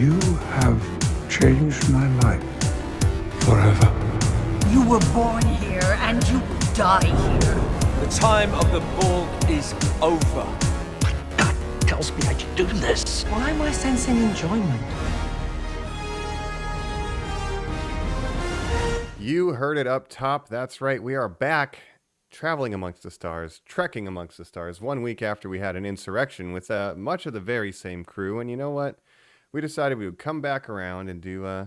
You have changed my life forever. You were born here and you will die here. The time of the Borg is over. My gut tells me I should do this. Why am I sensing enjoyment? You heard it up top. That's right. We are back traveling amongst the stars, trekking amongst the stars, 1 week after we had an insurrection with much of the very same crew. And you know what? We decided we would come back around and do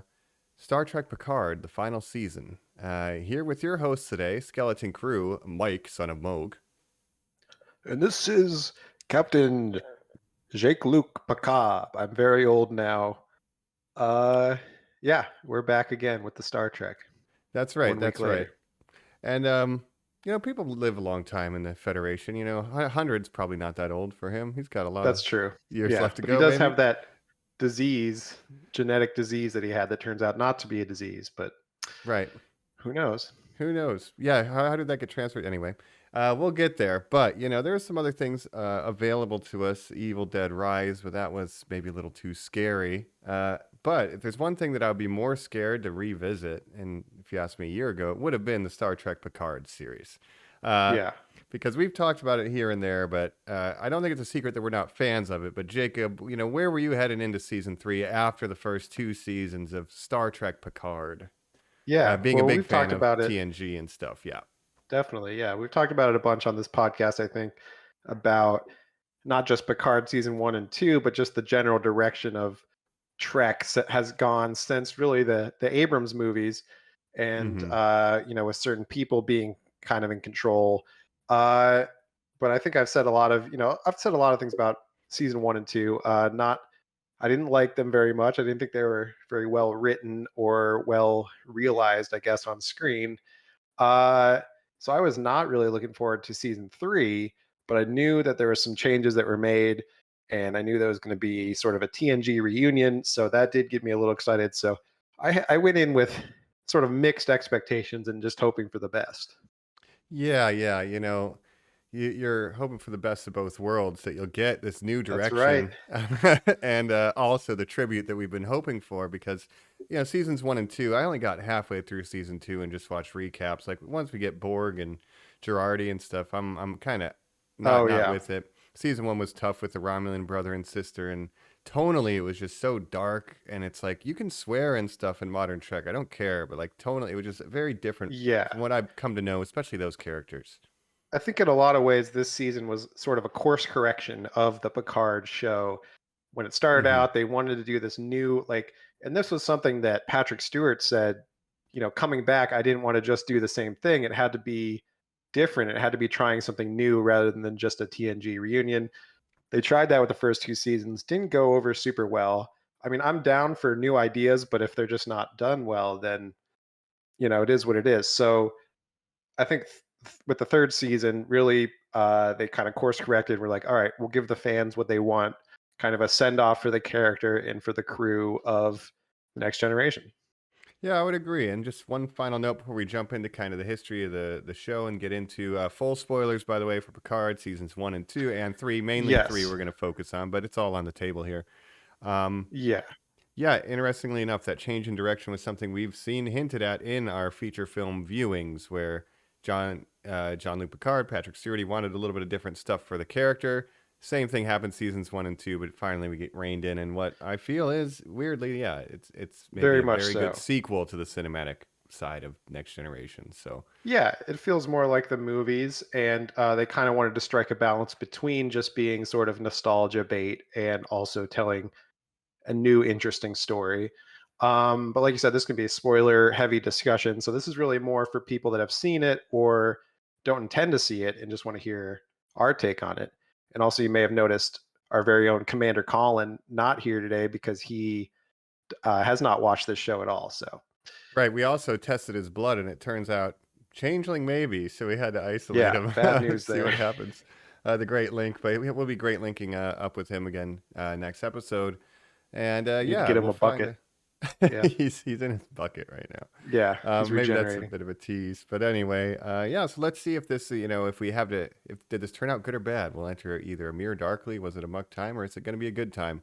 Star Trek Picard, the final season. Here with your hosts today, Skeleton Crew, Mike, son of Moog. And this is Captain Jean-luc Picard. I'm very old now. Yeah, we're back again with the Star Trek. That's right. 1 week That's later. right. And, you know, people live a long time in the Federation. You know, 100's probably not that old for him. He's got a lot That's of true. years Yeah, left to but go. he does maybe. have that disease, genetic disease that he had that turns out not to be a disease, but Right. who knows? Who knows? Yeah, how did that get transferred? Anyway, we'll get there. But, you know, there are some other things available to us. Evil Dead Rise, but that was maybe a little too scary. But if there's one thing that I would be more scared to revisit, and if you asked me a year ago, it would have been the Star Trek Picard series. Yeah. Because we've talked about it here and there, but I don't think it's a secret that we're not fans of it. But Jacob, you know, where were you heading into season 3 after the first 2 seasons of Star Trek Picard? Yeah. Being well, a big we've fan talked of about it. TNG and stuff. Yeah. Definitely. Yeah. We've talked about it a bunch on this podcast, I think, about not just Picard season 1 and 2, but just the general direction of Trek has gone since really the Abrams movies and, you know, with certain people being kind of in control. But I think I've said a lot of things about season 1 and 2. I didn't like them very much. I didn't think they were very well written or well realized, I guess, on screen. So I was not really looking forward to season 3, but I knew that there were some changes that were made, and I knew there was going to be sort of a TNG reunion. So that did get me a little excited. So I went in with sort of mixed expectations and just hoping for the best. Yeah. You know, you're hoping for the best of both worlds, that you'll get this new That's direction and also the tribute that we've been hoping for, because, you know, seasons 1 and 2, I only got halfway through season 2 and just watched recaps. Like once we get Borg and Girardi and stuff, I'm kind of not with it. Season 1 was tough with the Romulan brother and sister, and tonally it was just so dark, and it's like you can swear and stuff in modern Trek, I don't care, but like tonally it was just very different from what I've come to know, especially those characters. I think in a lot of ways this season was sort of a course correction of the Picard show. When it started out, they wanted to do this new, and this was something that Patrick Stewart said, you know, coming back, I didn't want to just do the same thing. It had to be different. It had to be trying something new rather than just a TNG reunion. They tried that with the first 2 seasons, didn't go over super well. I mean, I'm down for new ideas, but if they're just not done well, then, you know, it is what it is. So I think with the 3rd season, really, they kind of course corrected. We're like, all right, we'll give the fans what they want, kind of a send off for the character and for the crew of the Next Generation. Yeah, I would agree. And just one final note before we jump into kind of the history of the show and get into full spoilers, by the way, for Picard seasons 1 and 2 and 3, mainly 3 we're going to focus on, but it's all on the table here. Yeah, interestingly enough, that change in direction was something we've seen hinted at in our feature film viewings, where Jean-luc Picard, Patrick Stewart, wanted a little bit of different stuff for the character. Same thing happened seasons 1 and 2, but finally we get reined in. And what I feel is, weirdly, it's maybe very a much very so. good sequel to the cinematic side of Next Generation. So yeah, it feels more like the movies, and they kind of wanted to strike a balance between just being sort of nostalgia bait and also telling a new interesting story. But like you said, this can be a spoiler heavy discussion, so this is really more for people that have seen it or don't intend to see it and just want to hear our take on it. And also, you may have noticed our very own Commander Colin not here today because he has not watched this show at all. So right, we also tested his blood, and it turns out changeling maybe, so we had to isolate him. Bad news see there. what happens. The great link, but we'll be great linking up with him again next episode. And get him a bucket. Yeah. he's in his bucket right now. Yeah, he's maybe that's regenerating. a bit of a tease, but anyway, so let's see if this, you know, if did this turn out good or bad. We'll enter either a Mirror Darkly, was it a muck time, or is it going to be a good time?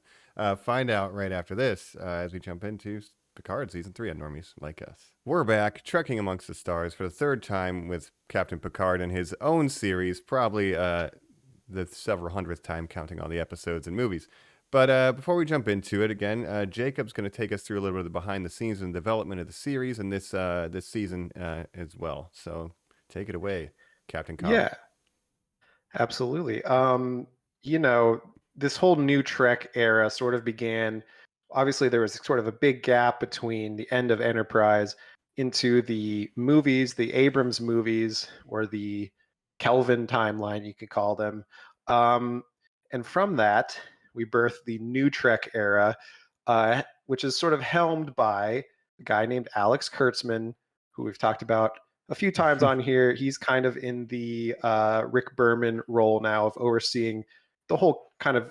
Find out right after this as we jump into Picard Season 3 on Normies Like Us. We're back, trekking amongst the stars for the third time with Captain Picard in his own series, probably the several hundredth time counting all the episodes and movies. But before we jump into it, again, Jacob's going to take us through a little bit of the behind the scenes and development of the series and this season as well. So take it away, Captain Colin. Yeah, absolutely. This whole new Trek era sort of began. Obviously, there was sort of a big gap between the end of Enterprise into the movies, the Abrams movies, or the Kelvin timeline, you could call them. And from that, we birthed the new Trek era, which is sort of helmed by a guy named Alex Kurtzman, who we've talked about a few times on here. He's kind of in the Rick Berman role now of overseeing the whole kind of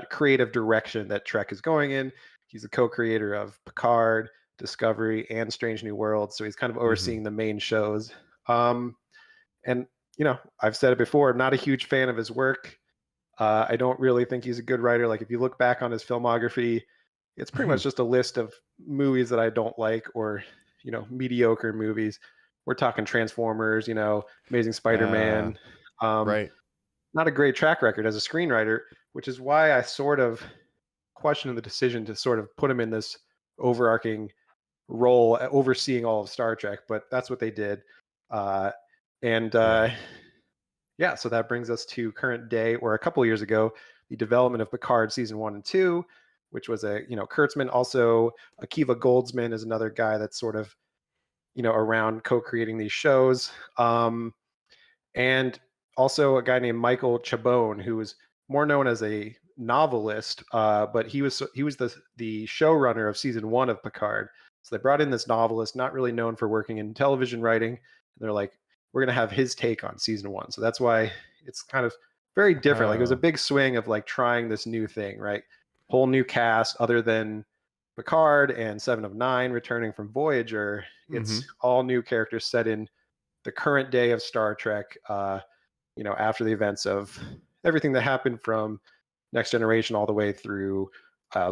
creative direction that Trek is going in. He's a co-creator of Picard, Discovery, and Strange New Worlds, so he's kind of overseeing the main shows. And I've said it before, I'm not a huge fan of his work. I don't really think he's a good writer. Like, if you look back on his filmography, it's pretty much just a list of movies that I don't like, or mediocre movies. We're talking Transformers, Amazing Spider-Man. Right. Not a great track record as a screenwriter, which is why I sort of questioned the decision to sort of put him in this overarching role, overseeing all of Star Trek. But that's what they did. Yeah, so that brings us to current day, or a couple of years ago, the development of Picard season 1 and 2, which was Kurtzman. Also, Akiva Goldsman is another guy that's sort of, around co-creating these shows. And also a guy named Michael Chabon, who is more known as a novelist, but he was the showrunner of season 1 of Picard. So they brought in this novelist, not really known for working in television writing. And they're like, we're going to have his take on season 1. So that's why it's kind of very different. Like, it was a big swing of like trying this new thing, right? Whole new cast other than Picard and Seven of Nine returning from Voyager. It's all new characters set in the current day of Star Trek, after the events of everything that happened from Next Generation all the way through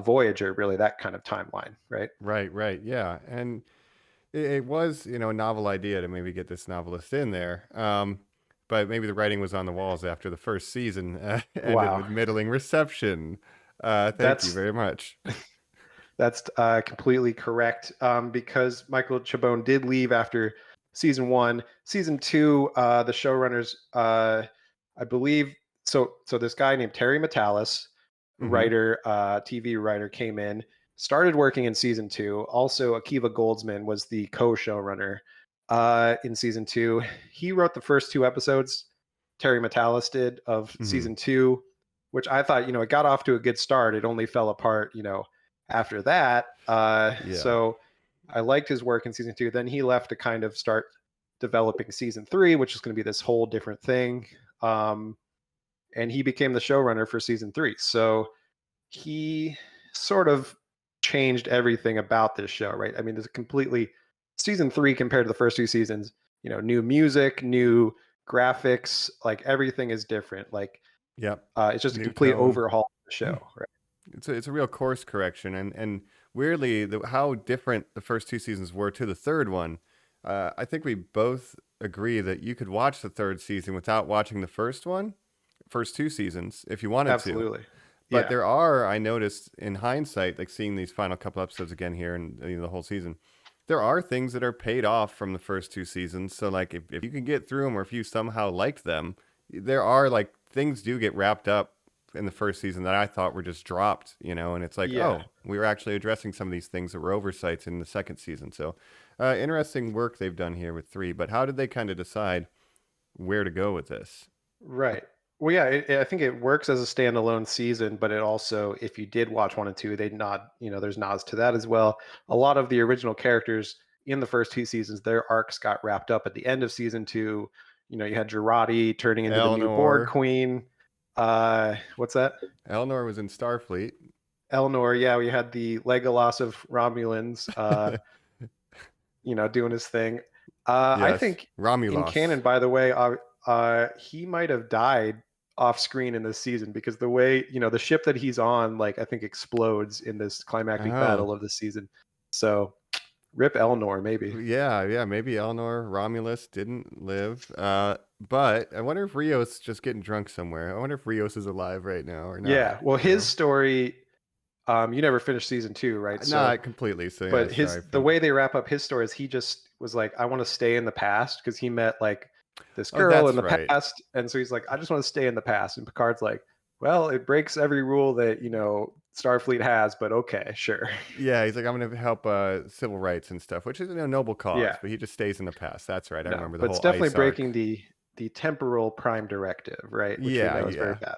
Voyager, really that kind of timeline, right? Right. Yeah. And it was, a novel idea to maybe get this novelist in there. But maybe the writing was on the walls after the first season ended with middling reception. Thank you very much. That's completely correct, because Michael Chabon did leave after season 1. Season 2, the showrunners, I believe, so this guy named Terry Matalas, writer, TV writer, came in, started working in season 2. Also, Akiva Goldsman was the co-showrunner in season 2. He wrote the first 2 episodes, Terry Matalas did, of season 2, which I thought, it got off to a good start. It only fell apart, after that. So I liked his work in season 2. Then he left to kind of start developing season 3, which is going to be this whole different thing. And he became the showrunner for season 3. So he sort of changed everything about this show, right? I mean, there's a completely season 3 compared to the first 2 seasons, new music, new graphics, like everything is different. Like, it's just a complete overhaul of the show, right? It's a real course correction, and weirdly, how different the first 2 seasons were to the third one. I think we both agree that you could watch the third season without watching the first 2 seasons, if you wanted to. Absolutely. But there are, I noticed in hindsight, like seeing these final couple episodes again here and the whole season, there are things that are paid off from the first 2 seasons. So like if you can get through them, or if you somehow liked them, there are like things do get wrapped up in the first season that I thought were just dropped, and it's like, oh, we were actually addressing some of these things that were oversights in the second season. So interesting work they've done here with 3, but how did they kind of decide where to go with this? Right. Well, yeah, I think it works as a standalone season, but it also, if you did watch 1 and 2, they nod, there's nods to that as well. A lot of the original characters in the first 2 seasons, their arcs got wrapped up at the end of season 2. You had Girardi turning into the new Borg queen. What's that? Eleanor was in Starfleet. Eleanor, yeah, we had the Legolas of Romulans, doing his thing. I think Romulus. in canon, by the way, he might have died off screen in this season because the way, the ship that he's on, like I think explodes in this climactic Oh, battle of the season. So rip Elnor, maybe. yeah, maybe Eleanor Romulus didn't live. But I wonder if Rios just getting drunk somewhere. I wonder if Rios is alive right now or not. Yeah. Well, You his know, story, you never finished season 2, right? So, not completely. So yeah, but sorry the for. way they wrap up his story is he just was like, I want to stay in the past because he met like this Oh, girl in that's the right. past. And so he's like, I just want to stay in the past. And Picard's like, well, it breaks every rule that, Starfleet has, but okay, sure. Yeah, he's like, I'm gonna help civil rights and stuff, which is a noble cause, Yeah. but he just stays in the past. That's right. I No, remember the but it's whole definitely ice arc. breaking the temporal prime directive, right? Which we Yeah, know is very yeah. bad.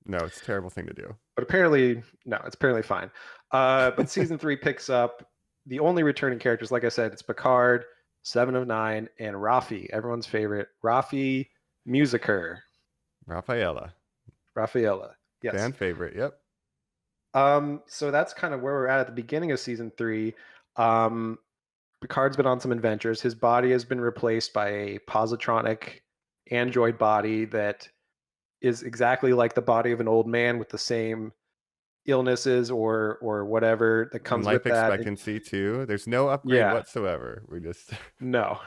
No, it's a terrible thing to do. But apparently, no, it's apparently fine. But season 3 picks up the only returning characters. Like I said, it's Picard, Seven of Nine, and Rafi, everyone's favorite, Rafi Musiker, Rafaela, Rafaela. Yes. fan favorite. Yep. So that's kind of where we're at the beginning of season 3. Um, Picard's been on some adventures. His body has been replaced by a positronic android body that is exactly like the body of an old man with the same illnesses or whatever that And comes life with that. expectancy too. There's no upgrade Yeah, whatsoever. We just no,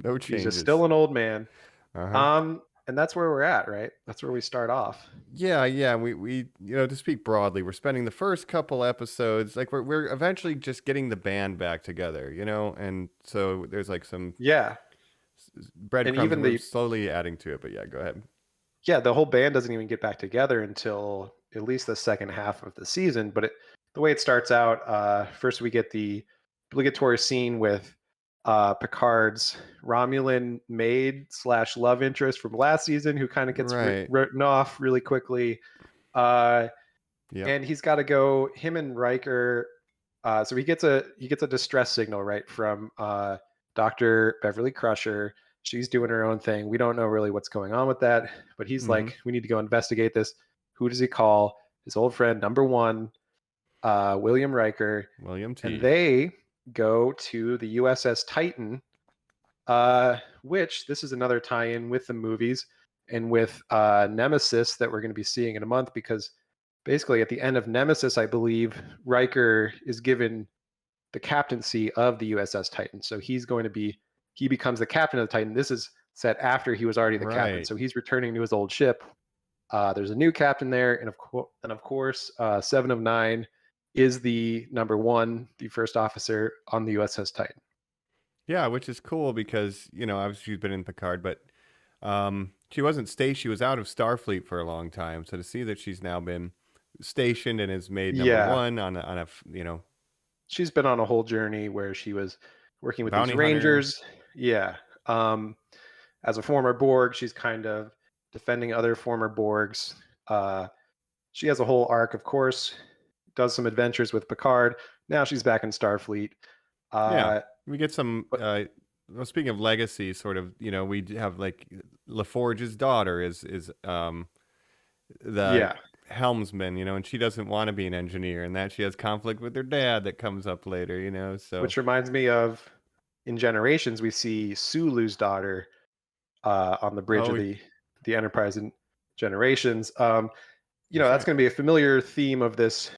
no he's just changes. still an old man. Uh-huh. And that's where we're at, right? That's where we start off. Yeah. We to speak broadly, we're spending the first couple episodes like we're eventually just getting the band back together, and so there's like some Yeah, and breadcrumbs even that we're slowly adding to it. But yeah, go ahead. the whole band doesn't even get back together until at least the second half of the season. But the way it starts out, first we get the obligatory scene with Picard's Romulan maid / love interest from last season, who kind of gets Right. written off really quickly. Uh, Yeah. and he's got to go. Him and Riker. So he gets a distress signal right from Dr. Beverly Crusher. She's doing her own thing. We don't know really what's going on with that, but he's like, we need to go investigate this. Who does he call? His old friend number 1, William Riker. William T. And they go to the USS Titan, which this is another tie-in with the movies and with Nemesis that we're going to be seeing in a month, because basically at the end of Nemesis, I believe Riker is given the captaincy of the USS Titan. So he becomes the captain of the Titan. This is set after he was already the captain. Right. So he's returning to his old ship. There's a new captain there, and of course, Seven of Nine is the number 1, the first officer on the USS Titan. Yeah, which is cool because, obviously she's been in Picard, but she wasn't stationed. She was out of Starfleet for a long time. So to see that she's now been stationed and is made number 1 on a she's been on a whole journey where she was working with bounty these Rangers. Yeah. As a former Borg, she's kind of defending other former Borgs. She has a whole arc, of course, does some adventures with Picard. Now she's back in Starfleet. Yeah, we get some. Well, speaking of legacy, sort of, we have like LaForge's daughter is the helmsman, and she doesn't want to be an engineer, and that she has conflict with her dad that comes up later, So which reminds me of in Generations, we see Sulu's daughter on the bridge of the Enterprise in Generations. That's going to be a familiar theme of this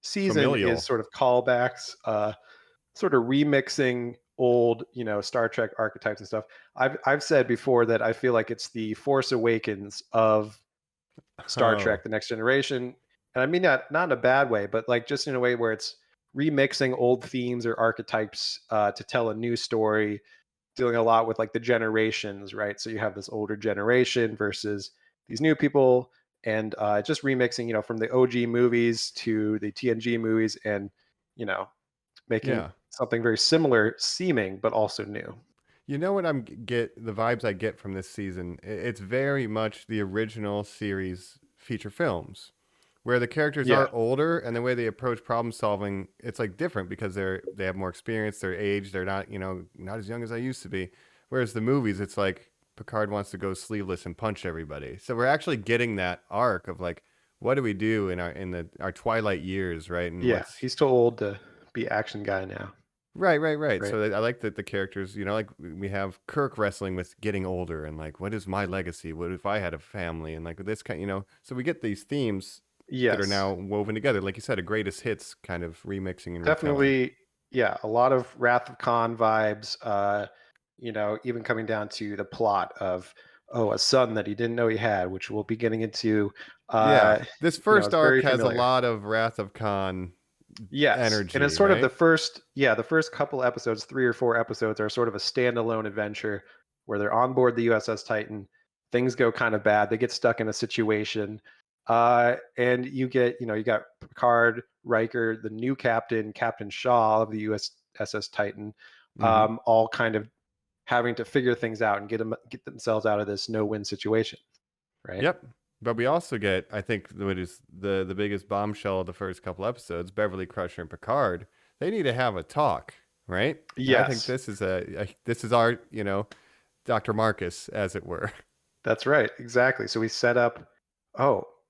season. Is sort of callbacks, sort of remixing old, Star Trek archetypes and stuff. I've said before that I feel like it's the Force Awakens of Star Trek: The Next Generation, and I mean not in a bad way, but like just in a way where it's remixing old themes or archetypes to tell a new story, dealing a lot with like the generations, right? So you have this older generation versus these new people, and just remixing, from the OG movies to the TNG movies, and making something very similar seeming, but also new. You know what the vibes I get from this season? It's very much the original series feature films, where the characters are older and the way they approach problem solving, it's like different because they have more experience, they're aged, they're not not as young as I used to be. Whereas the movies, it's like Picard wants to go sleeveless and punch everybody. So we're actually getting that arc of like, what do we do in our twilight years, right? And he's too old to be action guy now. Right. Right. So I like that the characters, like we have Kirk wrestling with getting older and like, what is my legacy? What if I had a family? And like this kind, so we get these themes that are Yes. now woven together. Like you said, a greatest hits kind of remixing and retelling. Definitely, yeah, a lot of Wrath of Khan vibes. Even coming down to the plot of a son that he didn't know he had, which we'll be getting into. Yeah. Uh, This first it's very arc has a familiar. lot of Wrath of Khan Yes, and it's energy, sort of right? the first couple episodes, 3 or 4 episodes, are sort of a standalone adventure where they're on board the USS Titan. Things go kind of bad. They get stuck in a situation, and you got Picard, Riker, the new captain, Captain Shaw of the USS Titan, Hmm. all kind of having to figure things out and get themselves out of this no-win situation, right? Yep. But we also get, I think, what is the biggest bombshell of the first couple episodes, Beverly Crusher and Picard. They need to have a talk, right? And I think Yes. this is our, Dr. Marcus, as it were. That's right, exactly. So we set up,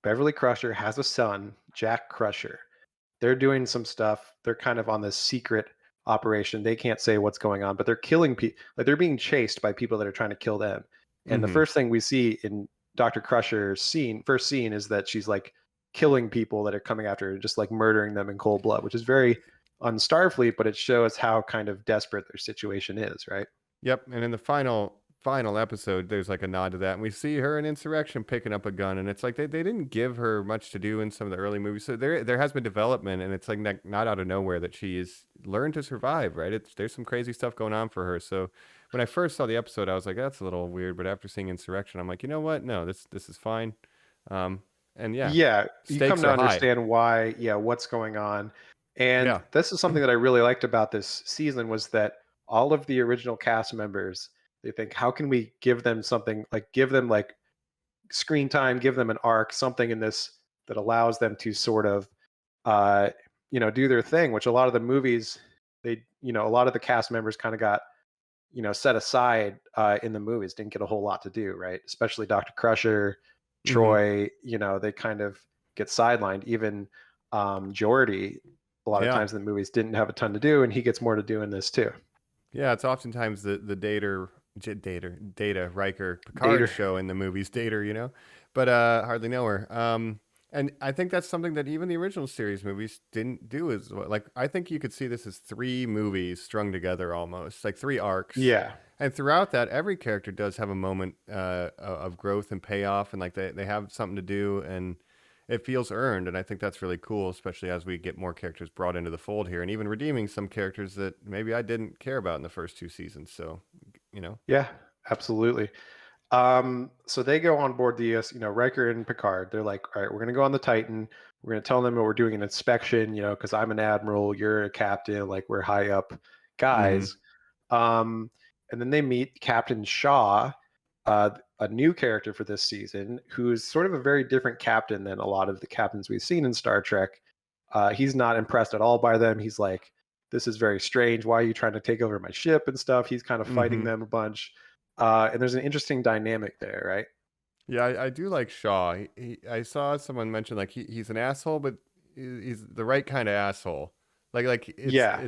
Beverly Crusher has a son, Jack Crusher. They're doing some stuff. They're kind of on this secret operation. They can't say what's going on, but they're killing people. Like they're being chased by people that are trying to kill them. And the Hmm. first thing we see in Dr. Crusher's first scene is that she's like killing people that are coming after her, just like murdering them in cold blood, which is very un-Starfleet, but it shows how kind of desperate their situation is, right? Yep. And in the final episode, there's like a nod to that. And we see her in Insurrection picking up a gun. And it's like they didn't give her much to do in some of the early movies. So there has been development, and it's like not out of nowhere that she is learned to survive, right? There's some crazy stuff going on for her. So when I first saw the episode, I was like, that's a little weird. But after seeing Insurrection, I'm like, you know what? No, this is fine. Um, and yeah, Yeah, you come stakes to are high. understand why, what's going on. And Yeah. this is something that I really liked about this season was that all of the original cast members, they think, how can we give them something, like give them like screen time, give them an arc, something in this that allows them to sort of uh do their thing, which a lot of the movies, a lot of the cast members kind of got set aside in the movies, didn't get a whole lot to do, right? Especially Dr. Crusher, Hmm. Troy, they kind of get sidelined. Even Geordi, a lot of Yeah. times in the movies, didn't have a ton to do, and he gets more to do in this too. Yeah, it's oftentimes the Data Riker Picard Dater. show in the movies Dater, but hardly know her. And I think that's something that even the original series movies didn't do as well. Like I think you could see this as three movies strung together almost, like three arcs. Yeah. And throughout that, every character does have a moment of growth and payoff, and like they have something to do, and it feels earned. And I think that's really cool, especially as we get more characters brought into the fold here, and even redeeming some characters that maybe I didn't care about in the first two seasons. So, you know, Yeah, absolutely. So they go on board the Riker and Picard. They're like, all right, we're gonna go on the Titan. We're gonna tell them that we're doing an inspection, because I'm an admiral, you're a captain, like we're high up hmm. guys. And then they meet Captain Shaw, a new character for this season, who's sort of a very different captain than a lot of the captains we've seen in Star Trek. He's not impressed at all by them. He's like, this is very strange. Why are you trying to take over my ship and stuff? He's kind of fighting Hmm. them a bunch. And there's an interesting dynamic there, right? Yeah, I do like Shaw. I saw someone mention like he's an asshole, but he's the right kind of asshole. Like Yeah,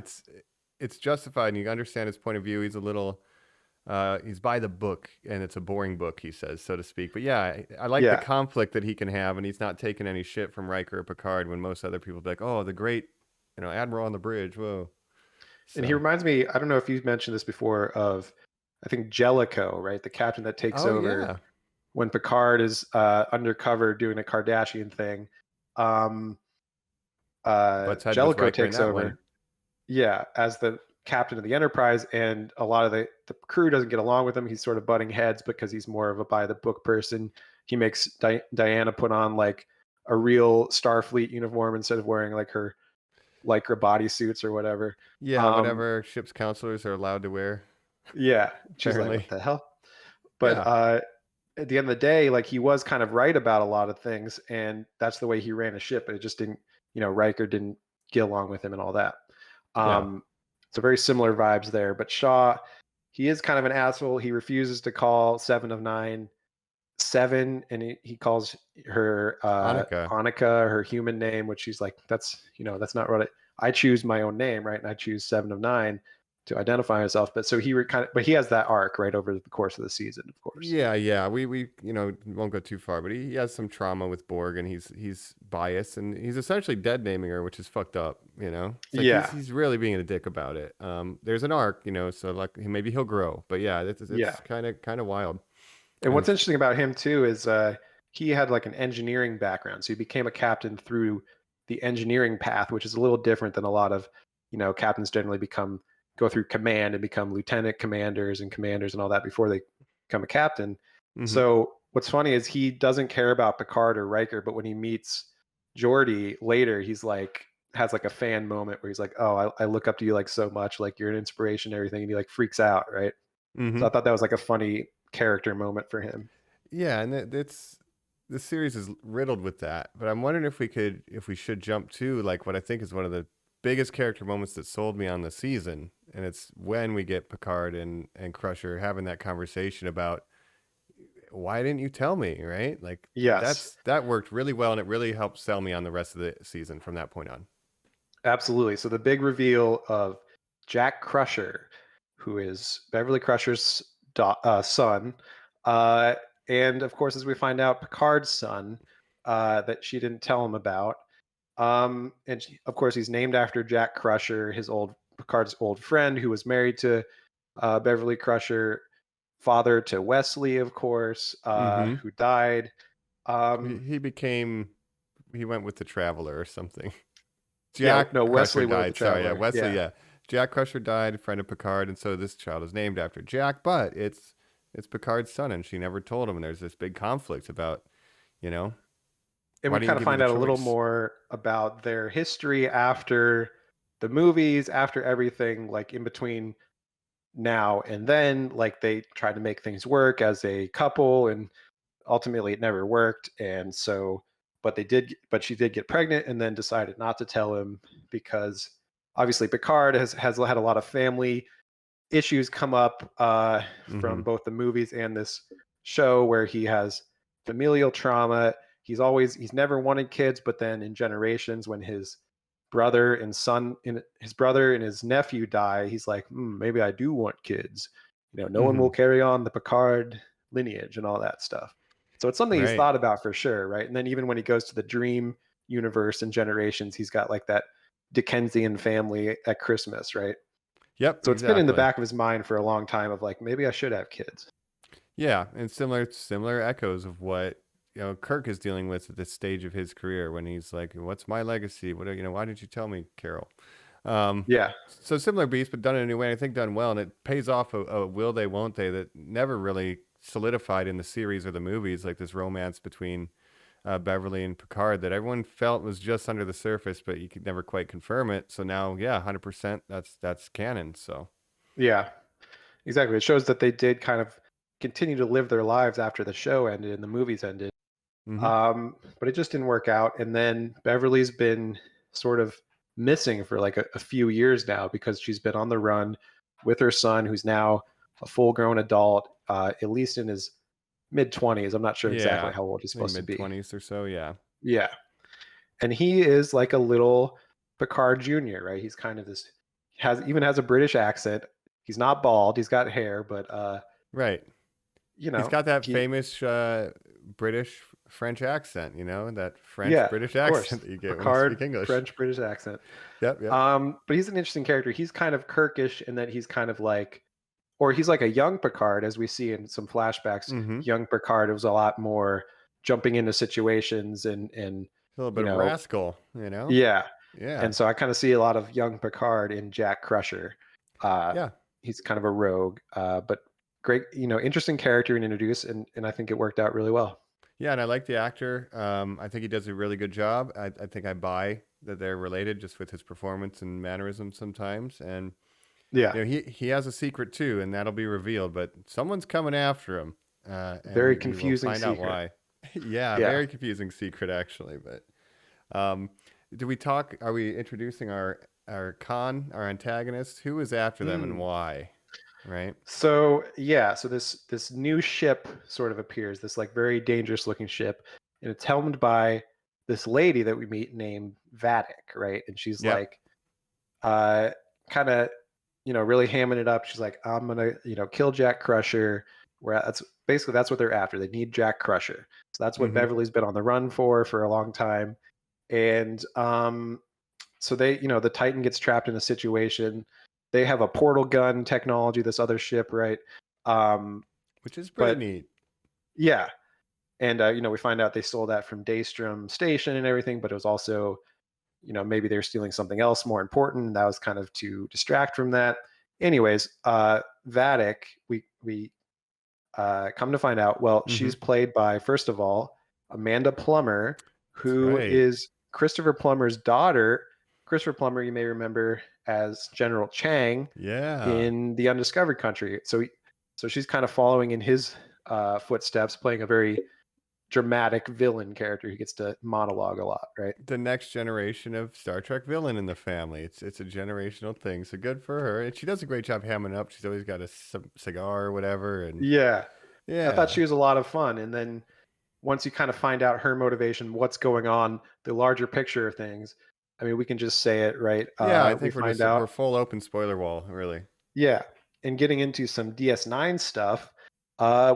it's justified, and you understand his point of view. He's a little he's by the book, and it's a boring book, he says, so to speak. But yeah, I like the yeah. conflict that he can have, and he's not taking any shit from Riker or Picard when most other people be like, "Oh, the great, admiral on the bridge." Whoa. And he So, reminds me, I don't know if you've mentioned this before, of I think Jellicoe, right? The captain that takes oh over yeah, when Picard is undercover doing a Kardashian thing. Um, butts heads with Jellicoe Riker in takes that one. over, yeah, as the captain of the Enterprise, and a lot of the crew doesn't get along with him. He's sort of butting heads because he's more of a by the book person. He makes Diana put on like a real Starfleet uniform instead of wearing like her lycra bodysuits or whatever. Yeah, Um, whatever ship's counselors are allowed to wear, yeah, she's like, what apparently. the hell? But Yeah. at the end of the day, like he was kind of right about a lot of things, and that's the way he ran a ship. But it just didn't, Riker didn't get along with him and all that. Yeah. So very similar vibes there. But Shaw, he is kind of an asshole. He refuses to call Seven of Nine Seven, and he calls her Annika. Annika, her human name, which she's like, that's not what I choose my own name, right? And I choose Seven of Nine. identify himself. But so but he has that arc right over the course of the season, of course. Yeah. We won't go too far, but he has some trauma with Borg, and he's biased, and he's essentially dead naming her, which is fucked up. It's like Yeah. he's really being a dick about it. There's an arc, so like maybe he'll grow, but yeah, it's kind of wild. And what's interesting about him too is he had like an engineering background, so he became a captain through the engineering path, which is a little different than a lot of captains generally go through command and become lieutenant commanders and commanders and all that before they become a captain. Mm-hmm. So what's funny is he doesn't care about Picard or Riker, but when he meets Geordi later, he's like has like a fan moment where he's like, "Oh, I look up to you like so much, like you're an inspiration, and everything," and he like freaks out, right? Mm-hmm. So I thought that was like a funny character moment for him. Yeah, and the series is riddled with that. But I'm wondering if we should jump to like what I think is one of the biggest character moments that sold me on the season, and it's when we get Picard and Crusher having that conversation about why didn't you tell me, right? Like, yes, that worked really well, and it really helped sell me on the rest of the season from that point on. Absolutely. So the big reveal of Jack Crusher, who is Beverly Crusher's son, and of course, as we find out, Picard's son, that she didn't tell him about. Of course, he's named after Jack Crusher, Picard's old friend, who was married to Beverly Crusher, father to Wesley, of course, who died. He went with the Traveler or something. Wesley Crusher died. Sorry, yeah, Wesley, yeah. Jack Crusher died, a friend of Picard, and so this child is named after Jack, but it's Picard's son, and she never told him, and there's this big conflict about, And we kind of find out a little more about their history after the movies, after everything, like in between now and then, like they tried to make things work as a couple, and ultimately it never worked. And so, but she did get pregnant and then decided not to tell him because obviously Picard has had a lot of family issues come up from both the movies and this show, where he has familial trauma. He's never wanted kids, but then in Generations, when his brother and his nephew die, he's like, maybe I do want kids. No one will carry on the Picard lineage and all that stuff. So it's something he's thought about for sure, right? And then even when he goes to the Dream universe in Generations, he's got like that Dickensian family at Christmas, right? Yep. So it's been in the back of his mind for a long time of like, maybe I should have kids. Yeah, and similar echoes of what Kirk is dealing with at this stage of his career, when he's like, "What's my legacy? Why didn't you tell me, Carol?" Yeah. So similar beast, but done in a new way. I think done well, and it pays off a will they, won't they that never really solidified in the series or the movies, like this romance between Beverly and Picard that everyone felt was just under the surface, but you could never quite confirm it. So now, 100%, that's canon. So yeah, exactly. It shows that they did kind of continue to live their lives after the show ended and the movies ended. But it just didn't work out. And then Beverly's been sort of missing for like a few years now because she's been on the run with her son, who's now a full-grown adult, at least in his mid-20s. I'm not sure exactly how old he's supposed to be. Mid-20s or so, yeah. Yeah. And he is like a little Picard Jr., right? He's kind of this, even has a British accent. He's not bald. He's got hair, but right. He's got that famous British French accent, that French British accent that you get Picard, when you speak English. French British accent. Yep. But he's an interesting character. He's kind of Kirkish in that he's kind of like, or he's like a young Picard, as we see in some flashbacks. Young Picard was a lot more jumping into situations and a little bit of rascal, Yeah. And so I kind of see a lot of young Picard in Jack Crusher. He's kind of a rogue, but great, interesting character and introduce, and I think it worked out really well. Yeah, and I like the actor. I think he does a really good job. I think I buy that they're related just with his performance and mannerisms sometimes. And he has a secret too, and that'll be revealed. But someone's coming after him. Very confusing secret. Find out why. Very confusing secret actually. But do we talk? Are we introducing our antagonist? Who is after them and why? Right. So this new ship sort of appears, this like very dangerous looking ship, and it's helmed by this lady that we meet named Vatic, right? And she's like kind of really hamming it up. She's like, I'm gonna, kill Jack Crusher. That's what they're after. They need Jack Crusher. So that's what Mm-hmm. Beverly's been on the run for a long time. And so the Titan gets trapped in a situation. They have a portal gun technology, this other ship, right? Which is pretty But neat. yeah. And we find out they stole that from Daystrom Station and everything, but it was also, maybe they're stealing something else more important. And that was kind of to distract from that. Anyways, Vatic, we come to find out, well, she's played by, first of all, Amanda Plummer, who is Christopher Plummer's daughter. Christopher Plummer, you may remember as General Chang in The Undiscovered Country. So she's kind of following in his footsteps, playing a very dramatic villain character who gets to monologue a lot, right? The next generation of Star Trek villain in the family. It's a generational thing, so good for her. And she does a great job hamming up. She's always got a cigar or whatever. And yeah, I thought she was a lot of fun. And then once you kind of find out her motivation, what's going on, the larger picture of things, I mean, we can just say it, right? Yeah, I think we're full open spoiler wall, really. Yeah, and getting into some DS9 stuff,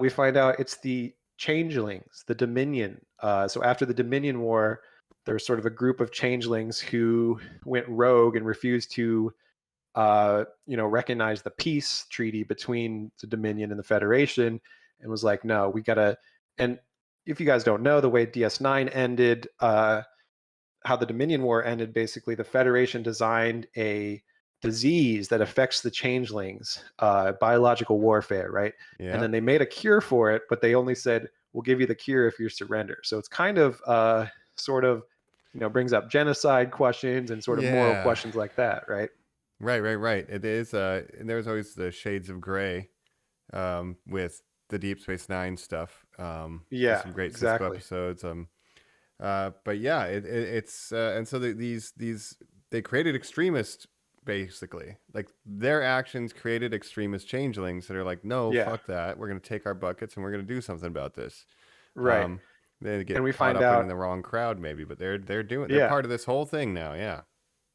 we find out it's the Changelings, the Dominion. So after the Dominion War, there's sort of a group of Changelings who went rogue and refused to, recognize the peace treaty between the Dominion and the Federation, and was like, no, we gotta. And if you guys don't know, the way DS9 ended, how the Dominion War ended, basically the Federation designed a disease that affects the changelings, biological warfare, right? Yeah. And then they made a cure for it, but they only said, we'll give you the cure if you surrender. So it's kind of sort of, brings up genocide questions and sort of moral questions like that, right? Right. It is, and there's always the shades of gray with the Deep Space Nine stuff. Some great Cisco episodes. But yeah, it's and so these they created extremists, basically. Like their actions created extremist changelings that are like, no, fuck that. We're gonna take our buckets and we're gonna do something about this. Right. They get and we caught find up out in the wrong crowd, maybe, but they're part of this whole thing now. Yeah.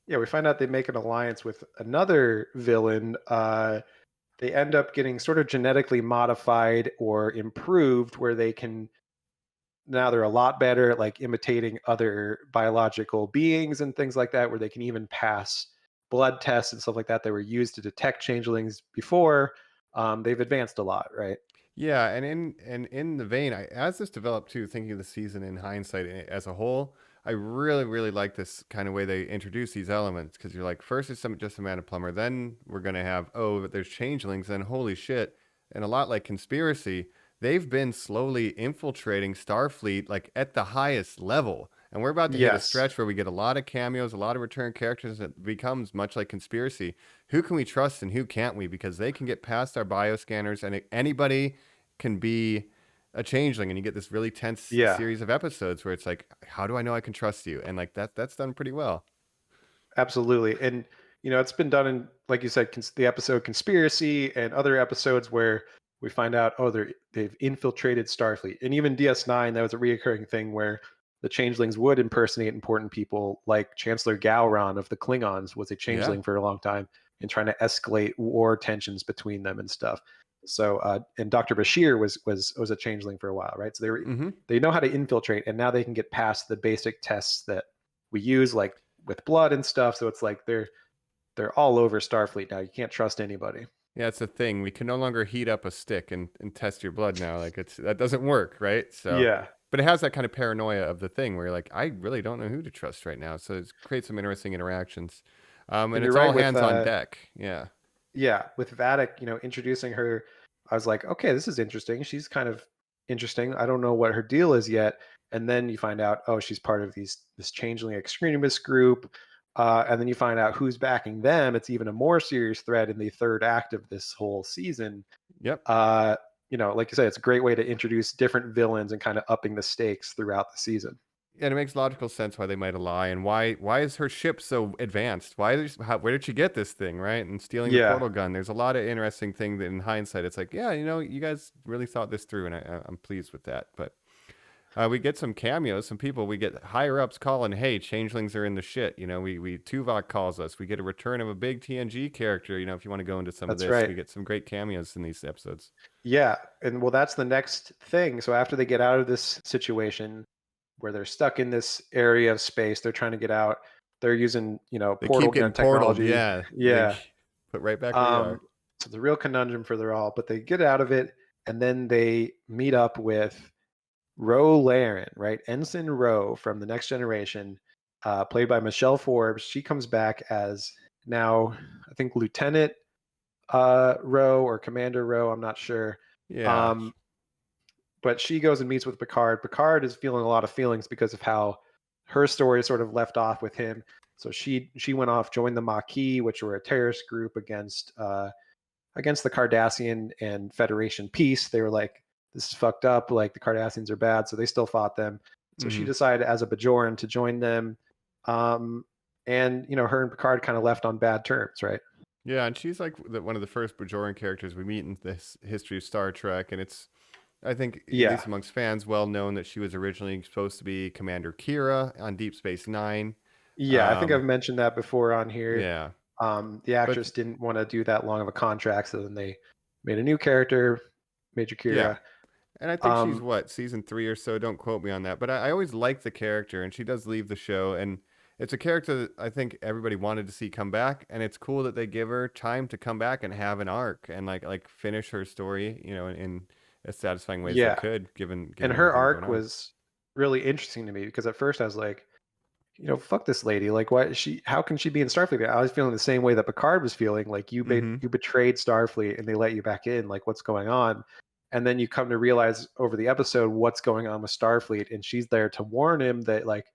Yeah, we find out they make an alliance with another villain. They end up getting sort of genetically modified or improved, where they can now they're a lot better at like imitating other biological beings and things like that, where they can even pass blood tests and stuff like that were used to detect changelings before. They've advanced a lot, right? Yeah, and in the vein, as this developed too, thinking of the season in hindsight as a whole, I really like this kind of way they introduce these elements, because you're like, first it's just Amanda Plummer, then we're gonna have, but there's changelings, then holy shit, and a lot like Conspiracy, they've been slowly infiltrating Starfleet like at the highest level. And we're about to hit a stretch where we get a lot of cameos, a lot of return characters. It becomes much like Conspiracy. Who can we trust and who can't we? Because they can get past our bioscanners, and anybody can be a changeling. And you get this really tense series of episodes where it's like, how do I know I can trust you? And like that's done pretty well. Absolutely. And, it's been done in, like you said, the episode Conspiracy and other episodes where we find out, they've infiltrated Starfleet. And even DS9, that was a reoccurring thing where the changelings would impersonate important people, like Chancellor Gowron of the Klingons was a changeling for a long time, and trying to escalate war tensions between them and stuff. So, and Dr. Bashir was a changeling for a while, right? So they know how to infiltrate, and now they can get past the basic tests that we use, like with blood and stuff. So it's like they're all over Starfleet now. You can't trust anybody. Yeah, it's a thing. We can no longer heat up a stick and test your blood now. Like that doesn't work, right? So yeah. But it has that kind of paranoia of the thing where you're like, I really don't know who to trust right now. So it creates some interesting interactions. And it's all hands on deck. Yeah. Yeah. With Vatic, introducing her, I was like, okay, this is interesting. She's kind of interesting. I don't know what her deal is yet. And then you find out, she's part of this changeling extremist group. And then you find out who's backing them. It's even a more serious threat in the third act of this whole season. Yep. Like you said, it's a great way to introduce different villains and kind of upping the stakes throughout the season. And it makes logical sense why they might ally, and why is her ship so advanced? Where did she get this thing, right? And stealing the portal gun. There's a lot of interesting things that in hindsight, it's like, you guys really thought this through, and I'm pleased with that. But We get some cameos, some people. We get higher ups calling, "Hey, changelings are in the shit." You know, we Tuvok calls us. We get a return of a big TNG character. You know, if you want to go into some of That's this, right. we get some great cameos in these episodes. Yeah, and well, that's the next thing. So after they get out of this situation where they're stuck in this area of space, they're trying to get out. They're using, They portal keep getting gun portaled. technology. Yeah, they Yeah. put right back where you are. Um, so the real conundrum for they're all, but they get out of it, and then they meet up with Ro Laren, right? Ensign Ro from the Next Generation, played by Michelle Forbes. She comes back as now, I think, Lieutenant Ro or Commander Ro. I'm not sure. Yeah, Um, but she goes and meets with Picard. Picard is feeling a lot of feelings because of how her story sort of left off with him. So she went off, joined the Maquis, which were a terrorist group against the Cardassian and Federation peace. They were like, this is fucked up. Like the Cardassians are bad, so they still fought them. So she decided as a Bajoran to join them. And her and Picard kind of left on bad terms, right? yeah, and she's like one of the first Bajoran characters we meet in this history of Star Trek, and it's, I think, at Yeah. least amongst fans, well known that she was originally supposed to be Commander Kira on Deep Space Nine. Yeah, I think I've mentioned that before on here. Yeah, The actress didn't want to do that long of a contract, so then they made a new character, Major Kira. Yeah. And I think she's what, season 3 or so. Don't quote me on that, but I always like the character, and she does leave the show, and it's a character that I think everybody wanted to see come back, and it's cool that they give her time to come back and have an arc and like finish her story, in as satisfying ways Yeah. they could, given And her everything arc going on. was really interesting to me because at first I was like, fuck this lady. Like, why is how can she be in Starfleet? I was feeling the same way that Picard was feeling. Like, you betrayed Starfleet and they let you back in. Like, what's going on? And then you come to realize over the episode what's going on with Starfleet, and she's there to warn him that, like,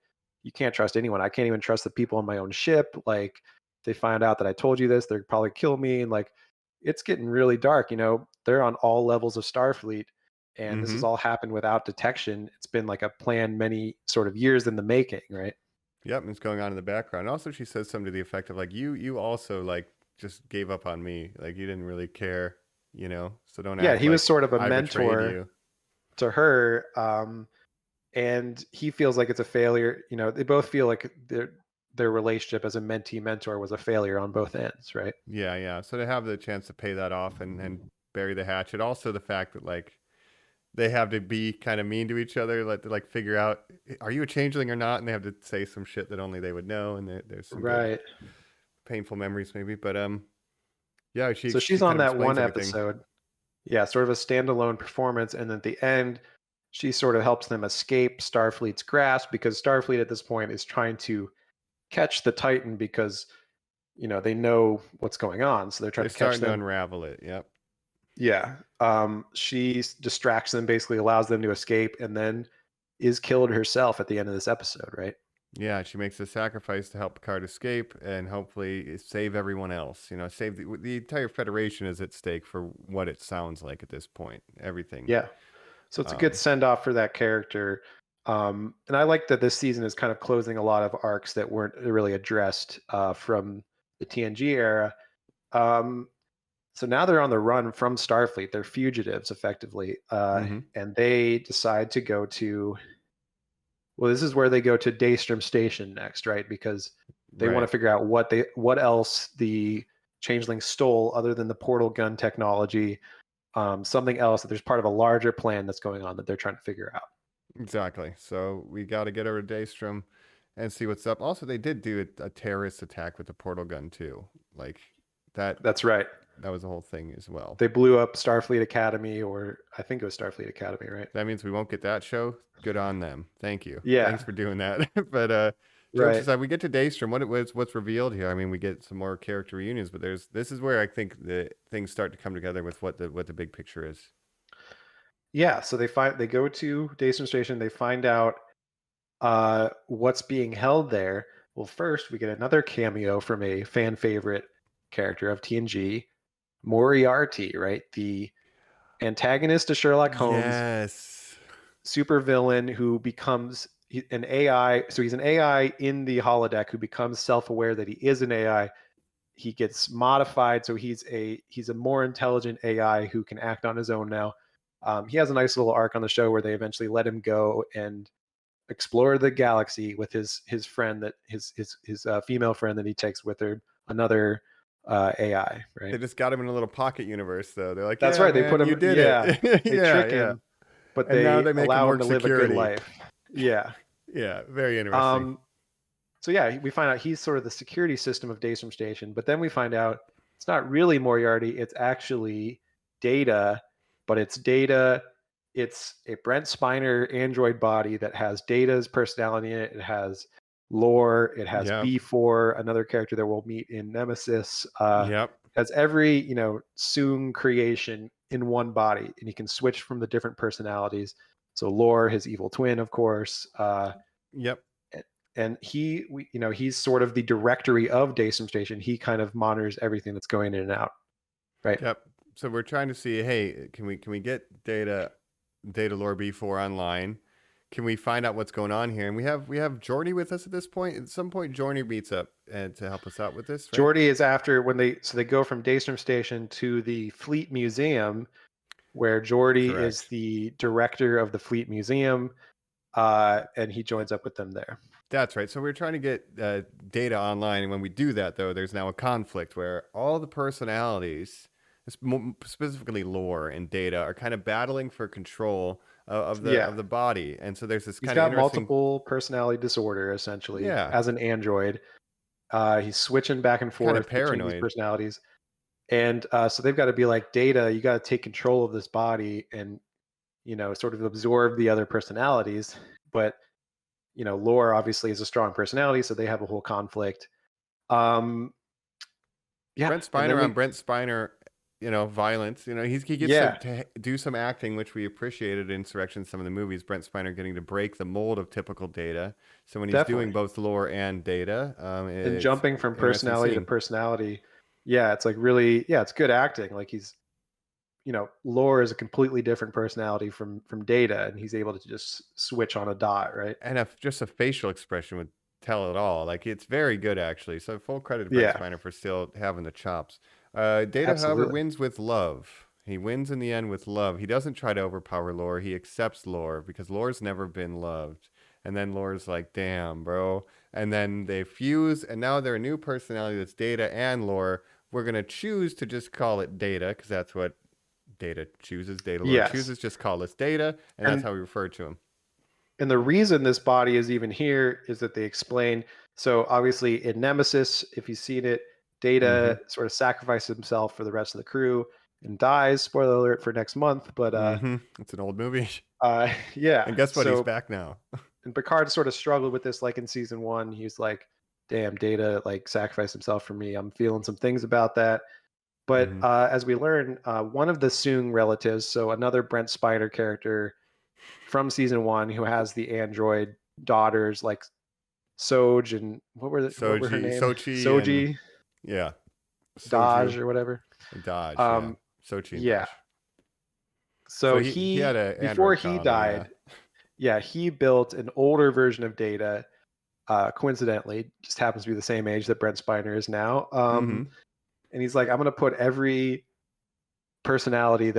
you can't trust anyone. I can't even trust the people on my own ship. Like, they find out that I told you this, they'll probably kill me. And like, it's getting really dark. They're on all levels of Starfleet, and this has all happened without detection. It's been like a plan many sort of years in the making, right? Yep, and it's going on in the background. Also, she says something to the effect of like, you also like just gave up on me. Like, you didn't really care, so don't act He was like sort of a I betrayed mentor you. to her, and he feels like it's a failure. They both feel like their relationship as a mentee mentor was a failure on both ends, right? Yeah. So to have the chance to pay that off and bury the hatchet. Also, the fact that like they have to be kind of mean to each other, like figure out, are you a changeling or not? And they have to say some shit that only they would know. And there's some good, painful memories maybe, but yeah. So she's on that one episode. Yeah, sort of a standalone performance, and at the end, she sort of helps them escape Starfleet's grasp because Starfleet at this point is trying to catch the Titan because they know what's going on, so they're trying to catch them. To unravel it. Yep. Yeah. She distracts them, basically allows them to escape, and then is killed herself at the end of this episode, right? Yeah, she makes a sacrifice to help Picard escape and hopefully save everyone else. Save the entire Federation is at stake for what it sounds like at this point. Everything. Yeah. So it's a good send off for that character. And I like that this season is kind of closing a lot of arcs that weren't really addressed from the TNG era. So now they're on the run from Starfleet. They're fugitives, effectively. And they decide to go to... Well, this is where they go to Daystrom Station next, right? Because they want to figure out what else the changelings stole other than the portal gun technology. Something else that there's part of a larger plan that's going on that they're trying to figure out. Exactly. So we got to get over to Daystrom and see what's up. Also, they did do a terrorist attack with the portal gun too. Like that. That's right. That was the whole thing as well. They blew up Starfleet Academy, or I think it was Starfleet Academy, right? That means we won't get that show. Good on them. Thank you. Yeah. Thanks for doing that. But jokes aside, we get to Daystrom. What's revealed here? I mean, we get some more character reunions, but this is where I think the things start to come together with what the big picture is. Yeah. So they go to Daystrom Station. They find out what's being held there. Well, first we get another cameo from a fan favorite character of TNG, Moriarty, right? The antagonist to Sherlock Holmes. Yes. Super villain who becomes an AI. So he's an AI in the holodeck who becomes self-aware that he is an AI. He gets modified, so he's a more intelligent AI who can act on his own now. He has a nice little arc on the show where they eventually let him go and explore the galaxy with his friend that his female friend that he takes with her, another AI, They right? just got him in a little pocket universe, though. They're like, That's "Yeah, right. They man, put him. you did Yeah, it." they Yeah, trick yeah. him, but And now they they make him allow him work to live a good security. life. Yeah. Yeah, very interesting. So yeah, we find out he's sort of the security system of Daystrom Station, but then we find out it's not really Moriarty, it's actually Data, but it's Data, it's a Brent Spiner android body that has Data's personality in it. It has lore, it has Yep. B4, another character that we'll meet in Nemesis. Yep. Has every, Soong creation in one body, and he can switch from the different personalities. So lore, his evil twin, of course. Yep. And he's sort of the directory of Daystrom Station. He kind of monitors everything that's going in and out, right? Yep. So we're trying to see, hey, can we get data lore B4 online? Can we find out what's going on here? And we have Jordy with us at this point. At some point, Jordy meets up and to help us out with this. Right? Jordy is after they go from Daystrom Station to the Fleet Museum, where Jordy is the director of the Fleet Museum, and he joins up with them there. That's right. So we're trying to get data online, and when we do that, though, there's now a conflict where all the personalities, specifically lore and data, are kind of battling for control of the body, and so there's this He's kind of got multiple personality disorder essentially. Yeah. As an android, he's switching back and forth Kind of between paranoid these personalities, and so they've got to be like, Data, you got to take control of this body and sort of absorb the other personalities, but lore obviously is a strong personality, so they have a whole conflict. Yeah, Brent Spiner on Brent Spiner, violence. He gets to do some acting, which we appreciated in Insurrection, some of the movies. Brent Spiner getting to break the mold of typical Data. So when he's doing both lore and Data, and jumping from personality to personality, it's like really, it's good acting. Like he's, lore is a completely different personality from Data, and he's able to just switch on a dot, right? And just a facial expression would tell it all. Like, it's very good, actually. So full credit to Brent Spiner for still having the chops. Data, however, wins with love. He wins in the end with love. He doesn't try to overpower lore. He accepts lore because lore's never been loved. And then lore's like, damn, bro. And then they fuse, and now they're a new personality that's Data and lore. We're going to choose to just call it Data because that's what Data chooses. Data lore chooses, just call us Data, and that's how we refer to him. And the reason this body is even here is that they explain. So obviously in Nemesis, if you've seen it, Data sort of sacrifices himself for the rest of the crew and dies. Spoiler alert for next month, but it's an old movie. Yeah. And guess what? He's back now. And Picard sort of struggled with this, like in season 1. He's like, damn, Data like sacrificed himself for me. I'm feeling some things about that. But as we learn, one of the Soong relatives, so another Brent Spiner character from season 1 who has the android daughters like Soj and what were her names? Soji. Yeah. Dodge or whatever. Dodge. Sochi. Yeah. Dodge. So he had a before he died, he built an older version of Data. Coincidentally, just happens to be the same age that Brent Spiner is now. And he's like, I'm going to put every personality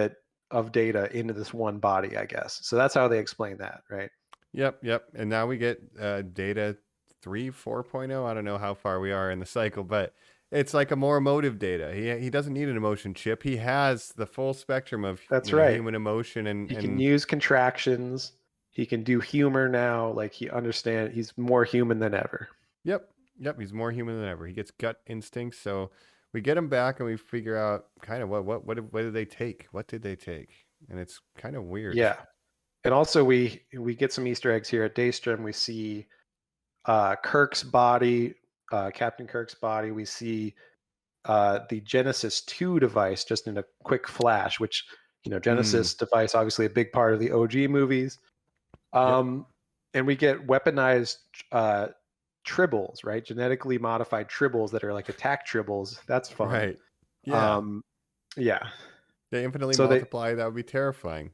of Data into this one body, I guess. So that's how they explain that, right? Yep. And now we get Data 3, 4.0. I don't know how far we are in the cycle, but it's like a more emotive Data. He doesn't need an emotion chip. He has the full spectrum of human emotion, and he can use contractions. He can do humor now. Like he understands. He's more human than ever. Yep. He's more human than ever. He gets gut instincts. So we get him back, and we figure out kind of what did they take? What did they take? And it's kind of weird. Yeah. And also we get some Easter eggs here at Daystrom. We see Kirk's body, Captain Kirk's body. We see the Genesis 2 device just in a quick flash, which, Genesis device, obviously a big part of the OG movies. And we get weaponized tribbles, right? Genetically modified tribbles that are like attack tribbles. That's fun. Right. Yeah. Yeah. They infinitely multiply. That would be terrifying.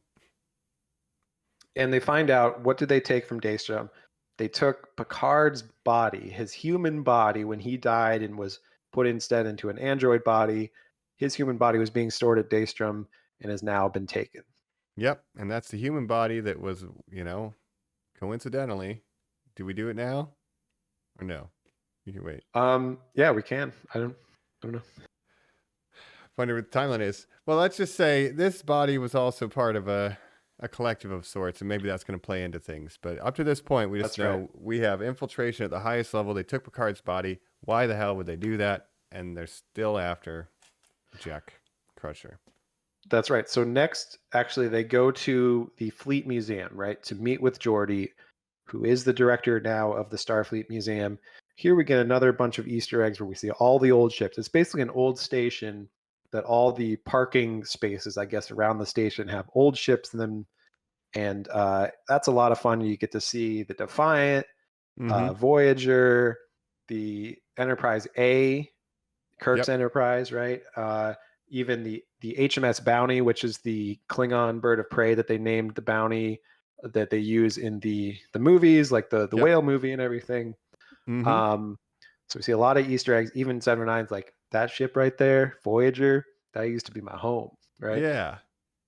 And they find out, what did they take from Daystrom? They took Picard's body, his human body, when he died and was put instead into an android body. His human body was being stored at Daystrom and has now been taken. Yep, and that's the human body that was, coincidentally. Do we do it now or no? You can wait. Yeah, we can. I don't know. Wonder what the timeline is. Well, let's just say this body was also part of a collective of sorts, and maybe that's going to play into things. But up to this point, we just That's know right. we have infiltration at the highest level. They took Picard's body. Why the hell would they do that? And they're still after Jack Crusher. That's right. So next, actually, they go to the Fleet Museum, right, to meet with Geordi, who is the director now of the Starfleet Museum. Here we get another bunch of Easter eggs where we see all the old ships. It's basically an old station that all the parking spaces, I guess, around the station have old ships in them, and that's a lot of fun. You get to see the Defiant, Mm-hmm. Voyager, the Enterprise A, Kirk's Yep. Enterprise, right? Even the HMS Bounty, which is the Klingon bird of prey that they named the bounty that they use in the movies, like the Yep. whale movie and everything. Mm-hmm. So we see a lot of Easter eggs. Even 709's like that ship right there, Voyager. That used to be my home, right? Yeah.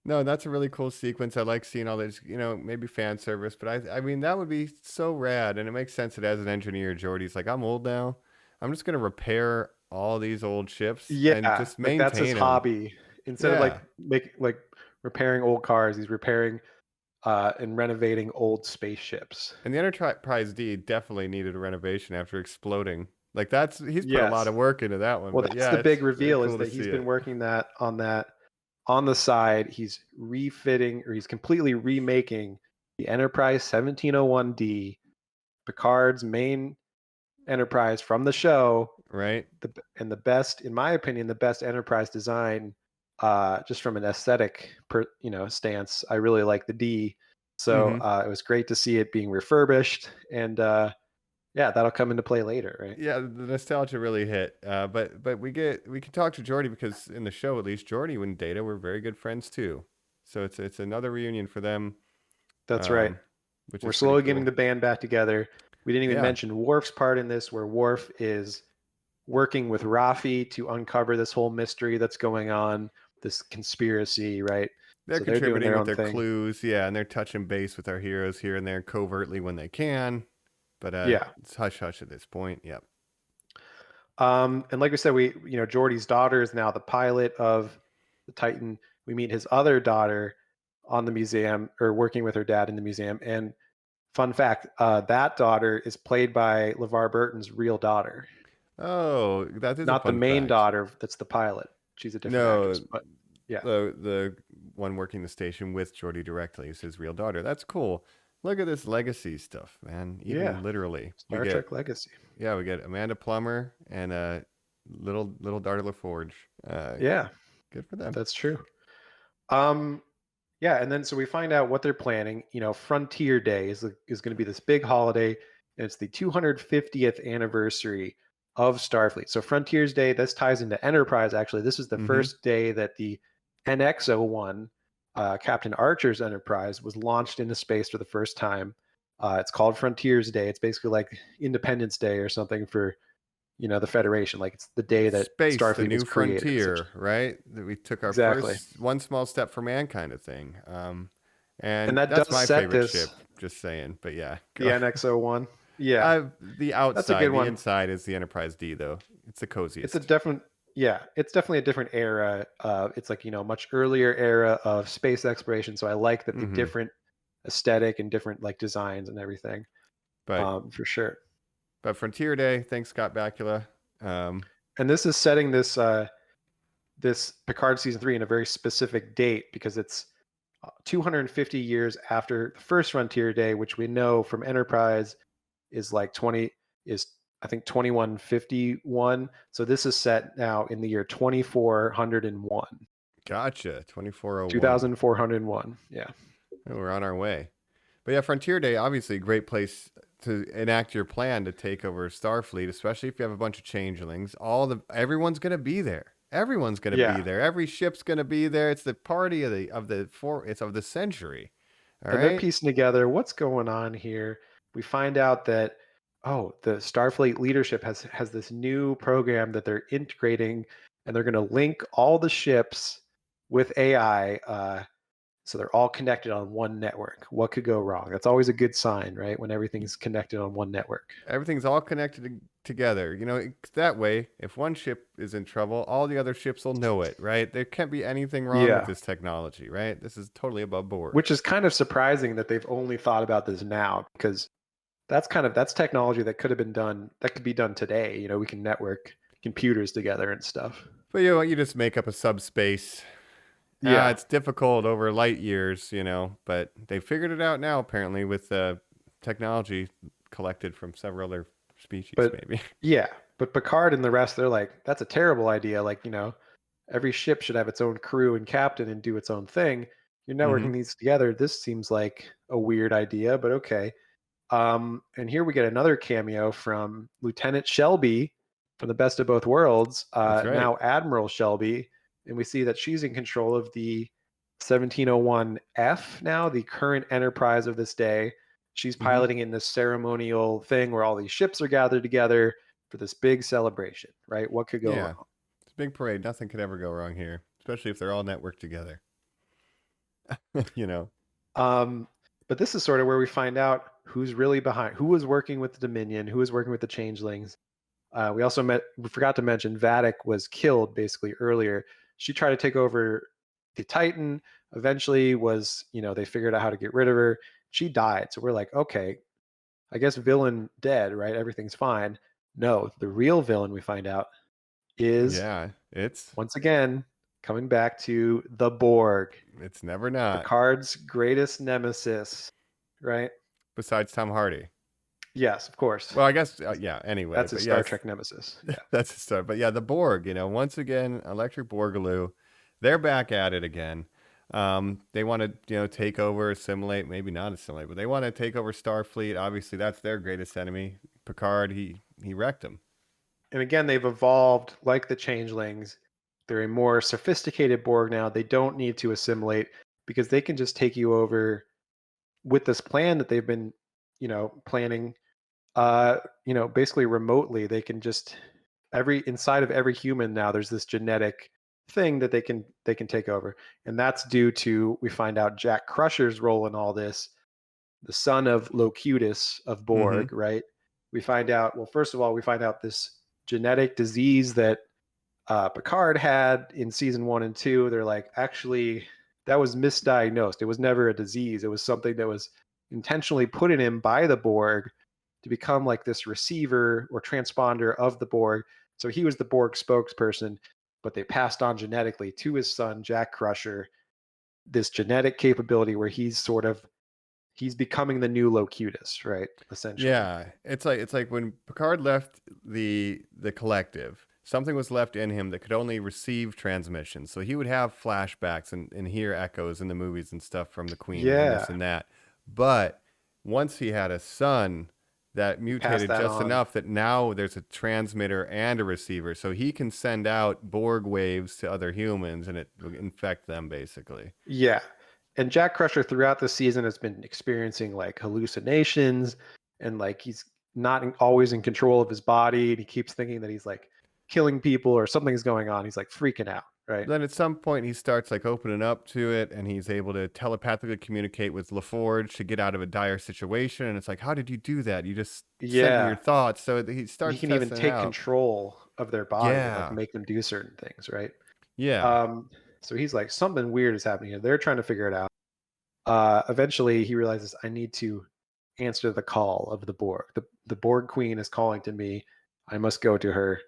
No, that's a really cool sequence. I like seeing all this, maybe fan service, but I mean, that would be so rad. And it makes sense that as an engineer, Jordy's like, I'm old now. I'm just going to repair all these old ships and Yeah, just like that's his maintain them. hobby. Instead of Yeah. like repairing old cars, he's repairing and renovating old spaceships. And the Enterprise D definitely needed a renovation after exploding. Like he's put a lot Yes. of work into that one. Well, But that's yeah, the it's big very reveal is cool to that see he's been it. working that on the side. He's refitting or he's completely remaking the Enterprise 1701D, Picard's main Enterprise from the show. Right? And the best, in my opinion, the best Enterprise design, just from an aesthetic stance. I really like the D. So Mm-hmm. it was great to see it being refurbished, and yeah, that'll come into play later, right? Yeah, the nostalgia really hit. But we can talk to Jordy because in the show at least, Jordy and Data were very good friends too. So it's another reunion for them, That's right. which We're is pretty slowly getting cool. the band back together. We didn't even Yeah. mention Worf's part in this, where Worf is working with Rafi to uncover this whole mystery that's going on, this conspiracy, right? They're So they're doing contributing their with own their thing. clues, yeah, and they're touching base with our heroes here and there covertly when they can. But Yeah. it's hush hush at this point. Yep. And like we said, Geordi's daughter is now the pilot of the Titan. We meet his other daughter on the museum, or working with her dad in the museum. And fun fact, that daughter is played by LeVar Burton's real daughter, Oh, that is a not the fun main fact. daughter that's the pilot. She's a different No, actress, but yeah. the one working the station with Jordy directly is his real daughter. That's cool. Look at this legacy stuff, man. Even Yeah. literally, Star Trek Legacy. we get Amanda Plummer and little Darla LaForge. Yeah, Good for them. that's true. Yeah, and then so we find out what they're planning. Frontier Day is going to be this big holiday, and it's the 250th anniversary of Starfleet. So Frontiers Day, this ties into Enterprise. Actually, this is the Mm-hmm. first day that the NX-01, Captain Archer's Enterprise, was launched into space for the first time. It's called Frontiers Day. It's basically like Independence Day or something for the Federation. Like it's the day that Space, the Starfleet new was created. frontier, right? That we took our Exactly. first one small step for mankind of thing. And that that's does my set favorite this ship. Just saying, but yeah, the NX-01. Yeah, the outside, that's a good the one. inside is the Enterprise D, though. It's the coziest. It's definitely a different era. It's like much earlier era of space exploration. So I like that the Mhm. different aesthetic and different like designs and everything. But For sure. but Frontier Day, thanks Scott Bakula. And this is setting this this Picard season 3 in a very specific date because it's 250 years after the first Frontier Day, which we know from Enterprise is like 2151. So this is set now in the year 2401. Gotcha, 2401. 2401. Yeah. Oh, we're on our way. But yeah, Frontier Day, obviously a great place to enact your plan to take over Starfleet, especially if you have a bunch of changelings. Everyone's gonna be there. Everyone's gonna be there. Every ship's gonna be there. It's the party of the century. All And they're right. piecing together what's going on here. We find out that the Starfleet leadership has this new program that they're integrating, and they're going to link all the ships with AI. So they're all connected on one network. What could go wrong? That's always a good sign, right? When everything's connected on one network. Everything's all connected together. That way, if one ship is in trouble, all the other ships will know it, right? There can't be anything wrong with Yeah. this technology, right? This is totally above board. Which is kind of surprising that they've only thought about this now, because that's technology that could be done today. We can network computers together and stuff. But you just make up a subspace. Yeah. It's difficult over light years, but they figured it out now, apparently, with technology collected from several other species, But maybe. yeah, but Picard and the rest, they're like, that's a terrible idea. Like, every ship should have its own crew and captain and do its own thing. You're Mm-hmm. networking these together. This seems like a weird idea, but okay. And here we get another cameo from Lieutenant Shelby from the Best of Both Worlds, That's right. now Admiral Shelby, and we see that she's in control of the 1701F now, the current Enterprise of this day. She's Mm-hmm. piloting in this ceremonial thing where all these ships are gathered together for this big celebration, right? What could go wrong? It's a big parade. Nothing could ever go wrong here, especially if they're all networked together. But this is sort of where we find out who's really behind, who was working with the Dominion, who was working with the Changelings. We forgot to mention Vadic was killed basically earlier. She tried to take over the Titan. Eventually they figured out how to get rid of her. She died. So we're like, okay, I guess villain dead, right? Everything's fine. No, the real villain we find out is it's once again coming back to the Borg. It's never not. Picard's greatest nemesis, right? Besides Tom Hardy. Yes, of course. Well, I guess, anyway. That's a Star Trek nemesis. Yeah. That's a Star. But yeah, the Borg, once again, Electric Borgaloo, they're back at it again. They want to, take over, assimilate, maybe not assimilate, but they want to take over Starfleet. Obviously, that's their greatest enemy. Picard, he wrecked them. And again, they've evolved like the Changelings. They're a more sophisticated Borg now. They don't need to assimilate because they can just take you over with this plan that they've been, planning, basically remotely. They can just inside of every human now, there's this genetic thing that they can take over. And that's due to, we find out, Jack Crusher's role in all this, the son of Locutus of Borg, right? We find out, first of all, we find out this genetic disease that Picard had in season 1 and 2. They're like, actually, that was misdiagnosed. It was never a disease. It was something that was intentionally put in him by the Borg to become like this receiver or transponder of the Borg. So he was the Borg spokesperson, but they passed on genetically to his son, Jack Crusher, this genetic capability where he's becoming the new Locutus, right? Essentially. Yeah. It's like when Picard left the collective, something was left in him that could only receive transmissions. So he would have flashbacks and hear echoes in the movies and stuff from the Queen and this and that. But once he had a son, that mutated just enough that now there's a transmitter and a receiver. So he can send out Borg waves to other humans and it will infect them, basically. Yeah. And Jack Crusher throughout the season has been experiencing like hallucinations, and like he's not always in control of his body, and he keeps thinking that he's like killing people or something's going on. He's like freaking out, right? Then at some point he starts like opening up to it, and he's able to telepathically communicate with LaForge to get out of a dire situation. And it's like, how did you do that? You just sent me your thoughts. So he starts. He can even take control of their body, like make them do certain things, right? Yeah. So he's like, something weird is happening here. They're trying to figure it out. Eventually, he realizes, I need to answer the call of the Borg. The Borg Queen is calling to me. I must go to her.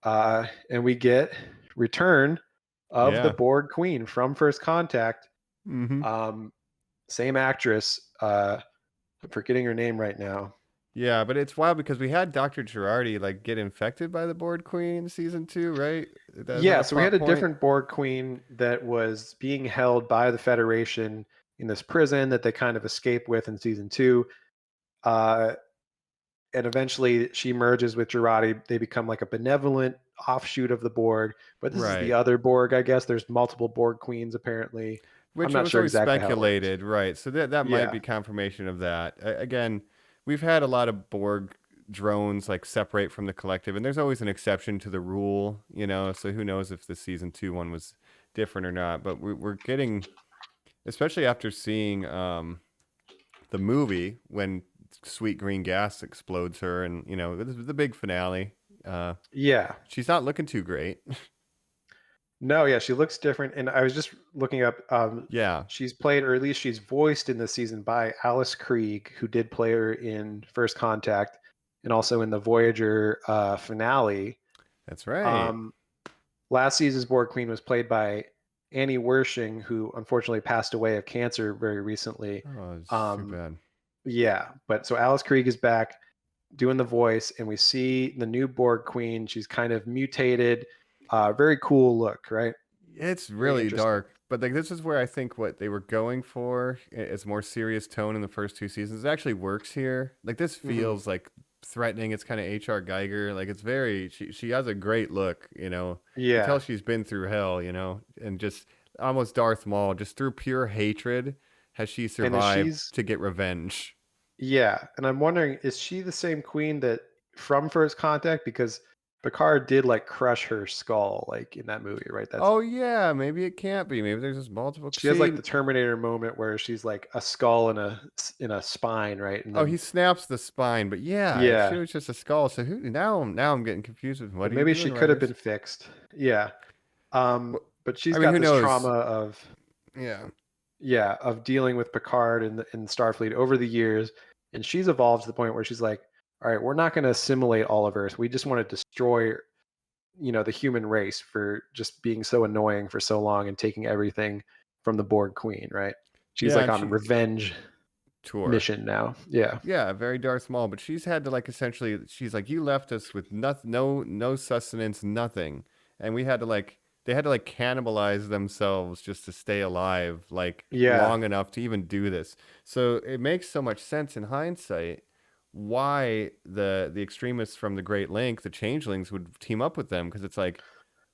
And we get return of the Borg Queen from First Contact. Same actress. I'm forgetting her name right now. Yeah, but it's wild because we had Dr. Girardi like get infected by the Borg Queen in season 2, right? So we had a different Borg Queen that was being held by the Federation in this prison that they kind of escape with in season 2. And eventually she merges with Girardi. They become like a benevolent offshoot of the Borg. But this is the other Borg, I guess. There's multiple Borg Queens apparently. Which I'm not was sure always exactly speculated, right? So that might be confirmation of that. Again, we've had a lot of Borg drones like separate from the collective, and there's always an exception to the rule, so who knows if the season 2 one was different or not. But we're getting especially after seeing the movie when sweet green gas explodes her, and the big finale. Yeah. She's not looking too great. No, yeah, she looks different. And I was just looking up, Yeah, she's played, or at least she's voiced in this season by Alice Krieg, who did play her in First Contact and also in the Voyager finale. that's right. Um, Last season's Borg Queen was played by Annie Wershing, who unfortunately passed away of cancer very recently. Oh, it's too Um, bad. yeah, but so Alice Krieg is back doing the voice, and we see the new Borg Queen. She's kind of mutated. Very cool look, right? It's Very really interesting. dark, but like this is where I think what they were going for is more serious tone in the first two seasons. It actually works here. Like this Mhm. feels like threatening. It's kind of HR Geiger. Like it's very. She has a great look. You Yeah, tell she's been through hell. And just almost Darth Maul, just through pure hatred, has she and is survived to get revenge. yeah, and I'm wondering, is she the same queen that from First Contact? Because Picard did like crush her skull, like in that movie, right? That's Oh yeah, maybe it can't be. Maybe there's just multiple. she has See, like the Terminator moment where she's like a skull and a spine, right? And oh, then he snaps the spine, but yeah, if she yeah, was just a skull, so who now I'm getting confused with what but are you maybe she doing, could have been writers? fixed. Yeah. But she's I mean, got who this knows? trauma of Yeah. yeah, of dealing with Picard and Starfleet over the years, and she's evolved to the point where she's like, all right, we're not going to assimilate all of Earth. We just want to destroy, the human race for just being so annoying for so long and taking everything from the Borg Queen, right? She's Yeah, like and on she revenge tour. mission now. Yeah. Yeah, very Darth Maul, but she's had to like essentially she's like you left us with nothing, no sustenance, nothing. And we had to like they had to like cannibalize themselves just to stay alive like Yeah. long enough to even do this. So it makes so much sense in hindsight why the extremists from the Great Link, the changelings would team up with them because it's like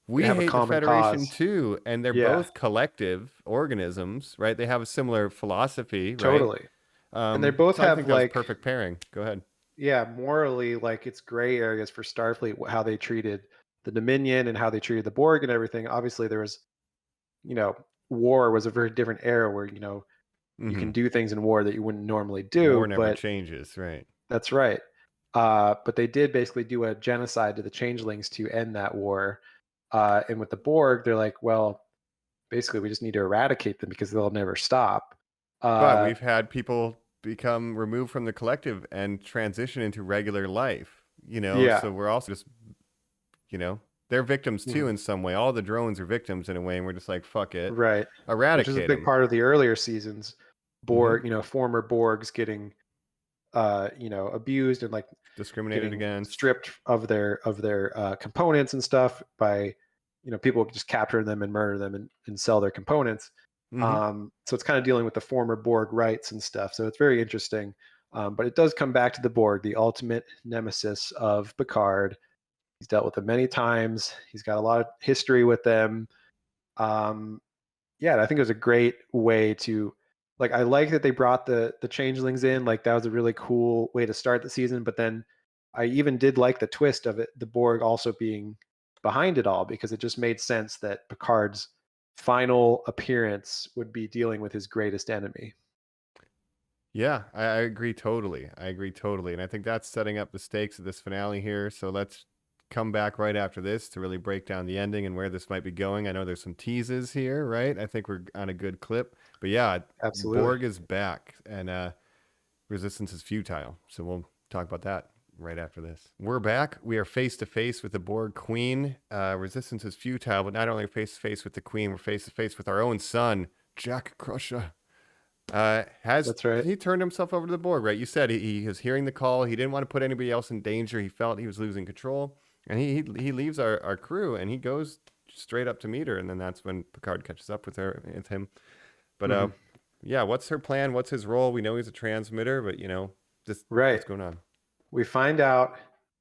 They we have a hate the common Federation cause. too, and they're Yeah, both collective organisms, right? They have a similar philosophy, right? totally. And they both So I have think that was like, perfect pairing. Go ahead. yeah, morally, like it's gray areas for Starfleet, how they treated the Dominion and how they treated the Borg and everything. Obviously, there was, you know, war was a very different era where, you Hmm. can do things in war that you wouldn't normally War do, never but changes, right? that's right. But they did basically do a genocide to the changelings to end that war. And with the Borg, they're like, well, basically, we just need to eradicate them because they'll never stop. But Uh, we've had people become removed from the collective and transition into regular life, yeah. so we're also just, they're victims too Mhm. in some way. All the drones are victims in a way, and we're just like, fuck it, Right. Which is a eradicate big them. part of the earlier seasons. Hmm. Borg, former Borgs getting, abused and like Discriminated getting against. stripped of their components and stuff by, people just capture them and murder them and sell their components. Hmm. So it's kind of dealing with the former Borg rights and stuff. So it's very interesting. But it does come back to the Borg, the ultimate nemesis of Picard. He's dealt with them many times. He's got a lot of history with them. Um, yeah, I think it was a great way to like I like that they brought the changelings in. Like that was a really cool way to start the season. But then I even did like the twist of it, the Borg also being behind it all, because it just made sense that Picard's final appearance would be dealing with his greatest enemy. Yeah, I agree totally. I agree totally. And I think that's setting up the stakes of this finale here. So let's come back right after this to really break down the ending and where this might be going. I know there's some teases here, right? I think we're on a good clip. But yeah, Absolutely. Borg is back and resistance is futile. So we'll talk about that right after this. We're back. We are face to face with the Borg Queen. Resistance is futile, but not only face to face with the Queen, we're face to face with our own son, Jack Crusher. Has That's right. he turned himself over to the Borg, right? You said he was hearing the call. He didn't want to put anybody else in danger. He felt he was losing control. And he leaves our crew and he goes straight up to meet her. And then that's when Picard catches up with him. But Mhm. yeah, what's her plan? What's his role? We know he's a transmitter, but just Right. what's going on? We find out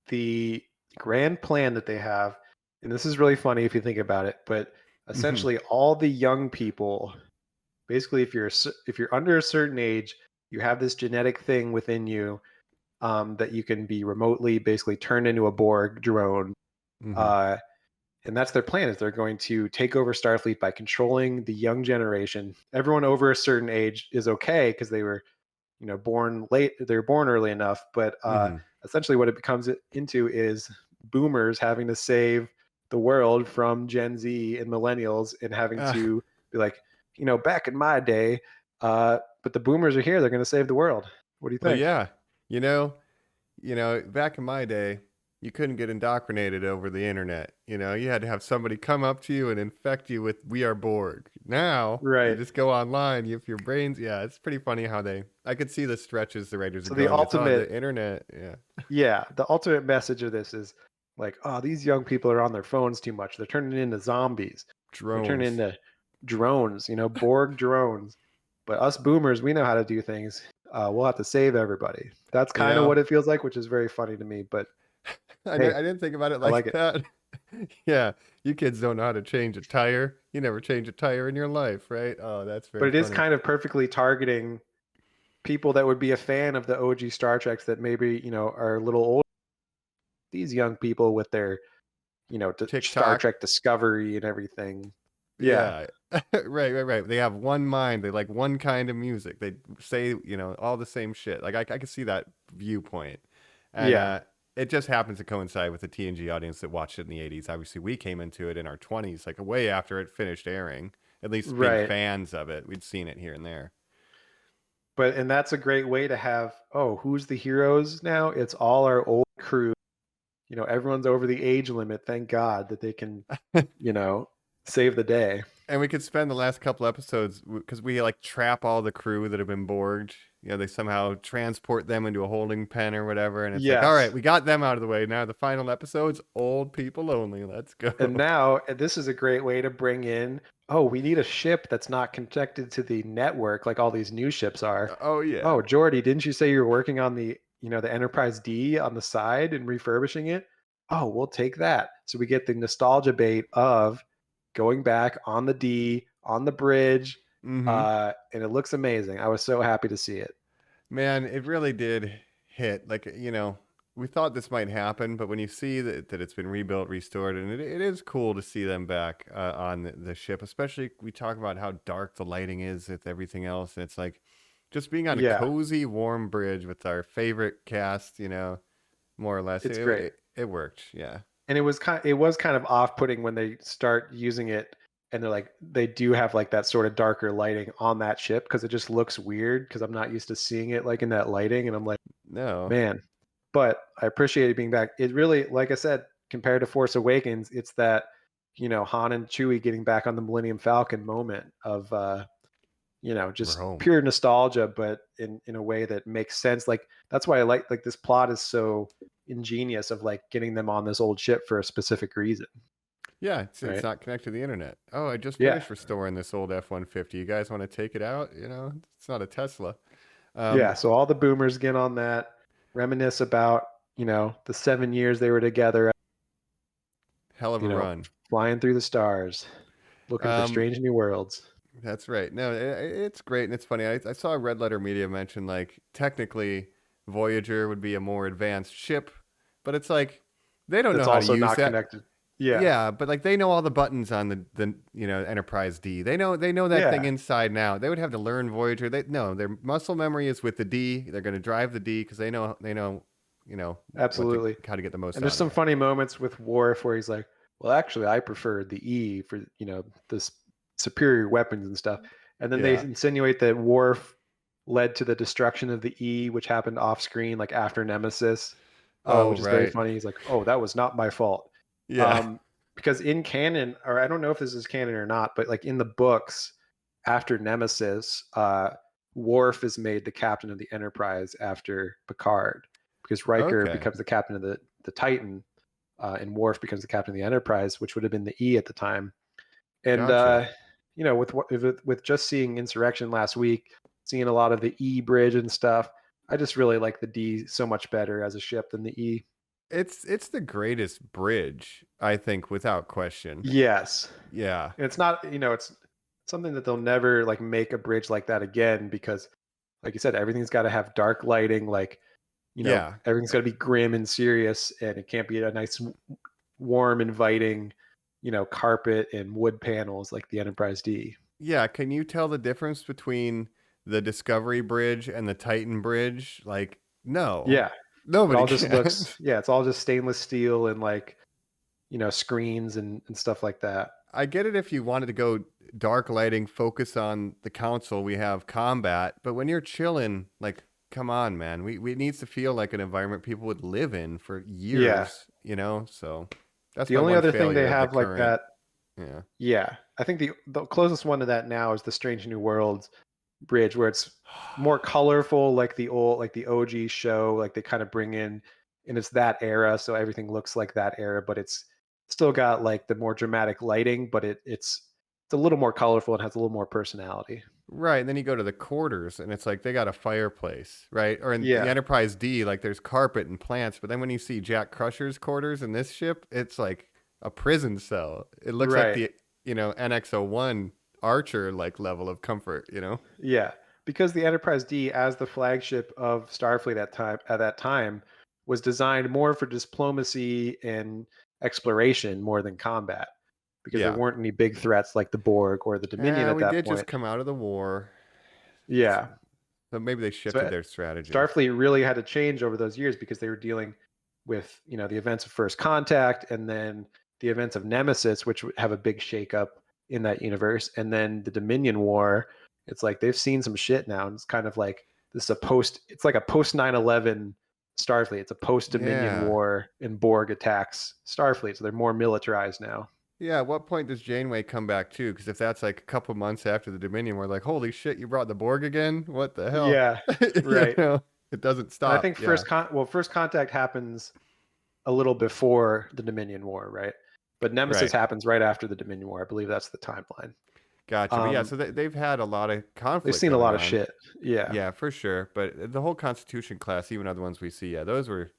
the grand plan that they have, and this is really funny if you think about it, but Hmm. essentially all the young people, basically if you're under a certain age, you have this genetic thing within you, that you can be remotely basically turned into a Borg drone. Hmm. Uh, And that's their plan, is they're going to take over Starfleet by controlling the young generation. Everyone over a certain age is okay because they were, born late. They were born early enough. But essentially what it becomes into is boomers having to save the world from Gen Z and millennials, and having to be like, back in my day, but the boomers are here. They're going to save the world. What do you Well, think? yeah, you know, back in my day, you couldn't get indoctrinated over the internet. You had to have somebody come up to you and infect you with "We are Borg." Now you Right. just go online. If your brains, yeah, it's pretty funny how I could see the stretches the writers are So the going. It's on the ultimate, internet. Yeah, the ultimate message of this is like, oh, these young people are on their phones too much. They're turning into zombies. They're turning drones. into drones, Borg drones. But us boomers, we know how to do things. We'll have to save everybody. That's You kind of know, what it feels like, which is very funny to me. But I hey, didn't think about it I like like it. that. Yeah, you kids don't know how to change a tire. You never change a tire in your life, right? Oh, that's But very it is funny. kind of perfectly targeting people that would be a fan of the OG Star Treks that maybe, are a little old. These young people with their, Star TikTok. Trek Discovery and everything. Yeah. Yeah. Right. They have one mind. They like one kind of music. They say, all the same shit. Like I can see that viewpoint. And Yeah. it just happens to coincide with the TNG audience that watched it in the 80s. Obviously, we came into it in our 20s, like way after it finished airing. At least being Right. fans of it. We'd seen it here and there. And that's a great way to have, oh, who's the heroes now? It's all our old crew. Everyone's over the age limit. Thank God that they can, save the day. And we could spend the last couple episodes because we like trap all the crew that have been Borged. They somehow transport them into a holding pen or whatever. And it's like, all right, Yes. we got them out of the way. Now the final episode's old people only. Let's go. And now this is a great way to bring in, oh, we need a ship that's not connected to the network like all these new ships are. Oh, yeah. Oh, Jordy, didn't you say you were working on the, the Enterprise D on the side and refurbishing it? Oh, we'll take that. So we get the nostalgia bait of going back on the D, on the bridge, Mm-hmm. and it looks amazing. I was so happy to see it. Man, it really did hit. Like, we thought this might happen, but when you see that it's been rebuilt, restored, and it is cool to see them back on the ship, especially we talk about how dark the lighting is with everything else. And it's like just being on a Yeah, cozy, warm bridge with our favorite cast, more or less. it's great. It worked. Yeah. And it was kind of off-putting when they start using it, and they do have like that sort of darker lighting on that ship, because it just looks weird, because I'm not used to seeing it like in that lighting, and I'm like, No. man. But I appreciate it being back. It really, like I said, compared to Force Awakens, it's that, Han and Chewie getting back on the Millennium Falcon moment of We're just home. pure nostalgia, but in a way that makes sense. Like that's why I like this plot is so ingenious, of like getting them on this old ship for a specific reason, Yeah, it's right? not connected to the internet. Oh, I just Yeah. finished restoring this old F-150. You guys want to take it out? It's not a Tesla. Yeah, Um, so all the boomers get on that, reminisce about, the 7 years they were together, hell of you a know, run. flying through the stars, looking for Um, strange new worlds. That's right. No, it's great and it's funny. I saw Red Letter Media mention like technically Voyager would be a more advanced ship, but it's like they don't know That's how to also use not that. connected. Yeah. Yeah, but like they know all the buttons on the Enterprise D. They know that thing Yeah, inside and out. They would have to learn Voyager. They no, their muscle memory is with the D. They're going to drive the D because they know what to absolutely. how to get the most And there's out of some it. funny moments with Worf where he's like, well, actually, I prefer the E for, this superior weapons and stuff. And then they Yeah. insinuate that Worf led to the destruction of the E, which happened off screen, like after Nemesis, Oh, which is very right. funny. He's like, oh, that was not my fault. Yeah. Um, because in canon, or I don't know if this is canon or not, but like in the books, after Nemesis, Worf is made the captain of the Enterprise after Picard, because Riker Okay. becomes the captain of the Titan, and Worf becomes the captain of the Enterprise, which would have been the E at the time. And Gotcha. with just seeing Insurrection last week, seeing a lot of the E bridge and stuff, I just really like the D so much better as a ship than the E. It's the greatest bridge, I think, without question. Yes, Yeah. and it's not, it's something that they'll never like make a bridge like that again, because, like you said, everything's got to have dark lighting, like, Yeah. everything's got to be grim and serious, and it can't be a nice, warm, inviting, carpet and wood panels like the Enterprise D. Yeah, can you tell the difference between the Discovery Bridge and the Titan Bridge? Like, no, Yeah, it nobody all just can. looks, it's all just stainless steel and like, screens and stuff like that. I get it if you wanted to go dark lighting, focus on the council, we have combat, but when you're chilling, like, come on, man. We it needs to feel like an environment people would live in for Yeah. years, So that's The my only one other thing they failure of the have like current. that, Yeah. yeah, I think the closest one to that now is the Strange New Worlds bridge, where it's more colorful, like the OG show, like they kind of bring in, and it's that era, so everything looks like that era, but it's still got like the more dramatic lighting, but it's a little more colorful and has a little more personality. Right, and then you go to the quarters, and it's like they got a fireplace, right? Or in the Yeah, Enterprise D, like there's carpet and plants. But then when you see Jack Crusher's quarters in this ship, it's like a prison cell. It looks like right. the NX-01 Archer like level of comfort. Yeah, because the Enterprise D, as the flagship of Starfleet at that time, was designed more for diplomacy and exploration more than combat, because there Yeah. weren't any big threats like the Borg or the Dominion Yeah, at we that did just point. come out of the war, Yeah, so maybe they so shifted their strategy. Starfleet really had to change over those years because they were dealing with the events of First Contact, and then the events of Nemesis, which would have a big shakeup in that universe, and then the Dominion War. It's like they've seen some shit now, and it's kind of like this is a post. It's like a post 9/11 Starfleet. It's a post Dominion Yeah. War and Borg attacks Starfleet, so they're more militarized now. Yeah, at what point does Janeway come back too? Because if that's like a couple months after the Dominion, we're like, holy shit, you brought the Borg again? What the hell? Yeah, right. It doesn't And I stop. think Yeah. First Contact happens a little before the Dominion War, right? But Nemesis Right. happens right after the Dominion War. I believe that's the timeline. Gotcha. But yeah, so they've had a lot of They've conflict seen a going lot of on. shit. Yeah. Yeah, for sure. But the whole Constitution class, even other ones we see, yeah, those were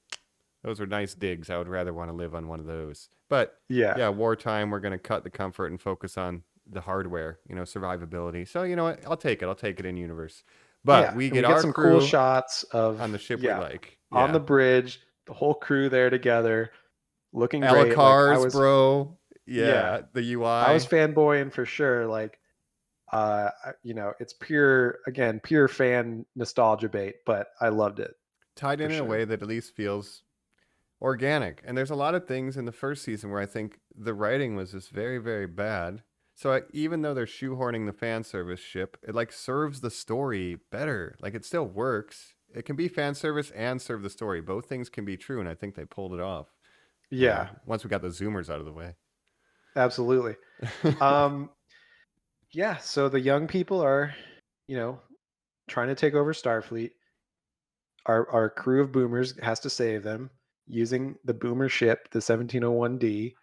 nice digs. I would rather want to live on one of those. But Yeah. yeah, wartime, we're going to cut the comfort and focus on the hardware, survivability. So you know what? I'll take it. I'll take it in universe. But Yeah. we And get we get our some crew cool shots of, on the ship yeah, we like. on Yeah. the bridge, the whole crew there together, looking great. Like Alacars, bro. yeah, Yeah, the I was UI. fanboying for sure. Like, it's pure fan nostalgia bait, but I loved it Tied for in a sure. way that at least feels organic. And there's a lot of things in the first season where I think the writing was just very, very bad. So even though they're shoehorning the fan service ship, it like serves the story better. Like it still works. It can be fan service and serve the story. Both things can be true, and I think they pulled it off. Yeah, Once we got the zoomers out of the way. absolutely. Yeah, so the young people are, trying to take over Starfleet. Our crew of boomers has to save them using the boomer ship, the 1701D.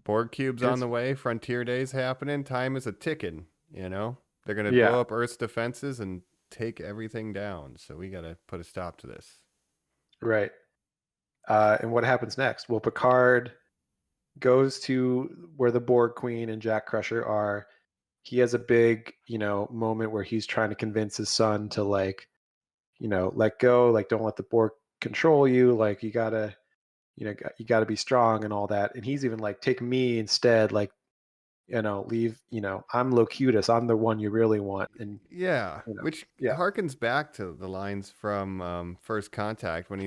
Borg cubes And on it's the way. Frontier days happening. Time is a ticking. They're gonna yeah, blow up Earth's defenses and take everything down. So we gotta put a stop to this. right. And what happens next? Well, Picard goes to where the Borg Queen and Jack Crusher are. He has a big, moment where he's trying to convince his son to like, let go, like don't let the Borg control you, like you gotta, you gotta be strong and all that. And he's even like, take me instead, like, leave, I'm Locutus, I'm the one you really want. And Yeah, which yeah, harkens back to the lines from First Contact when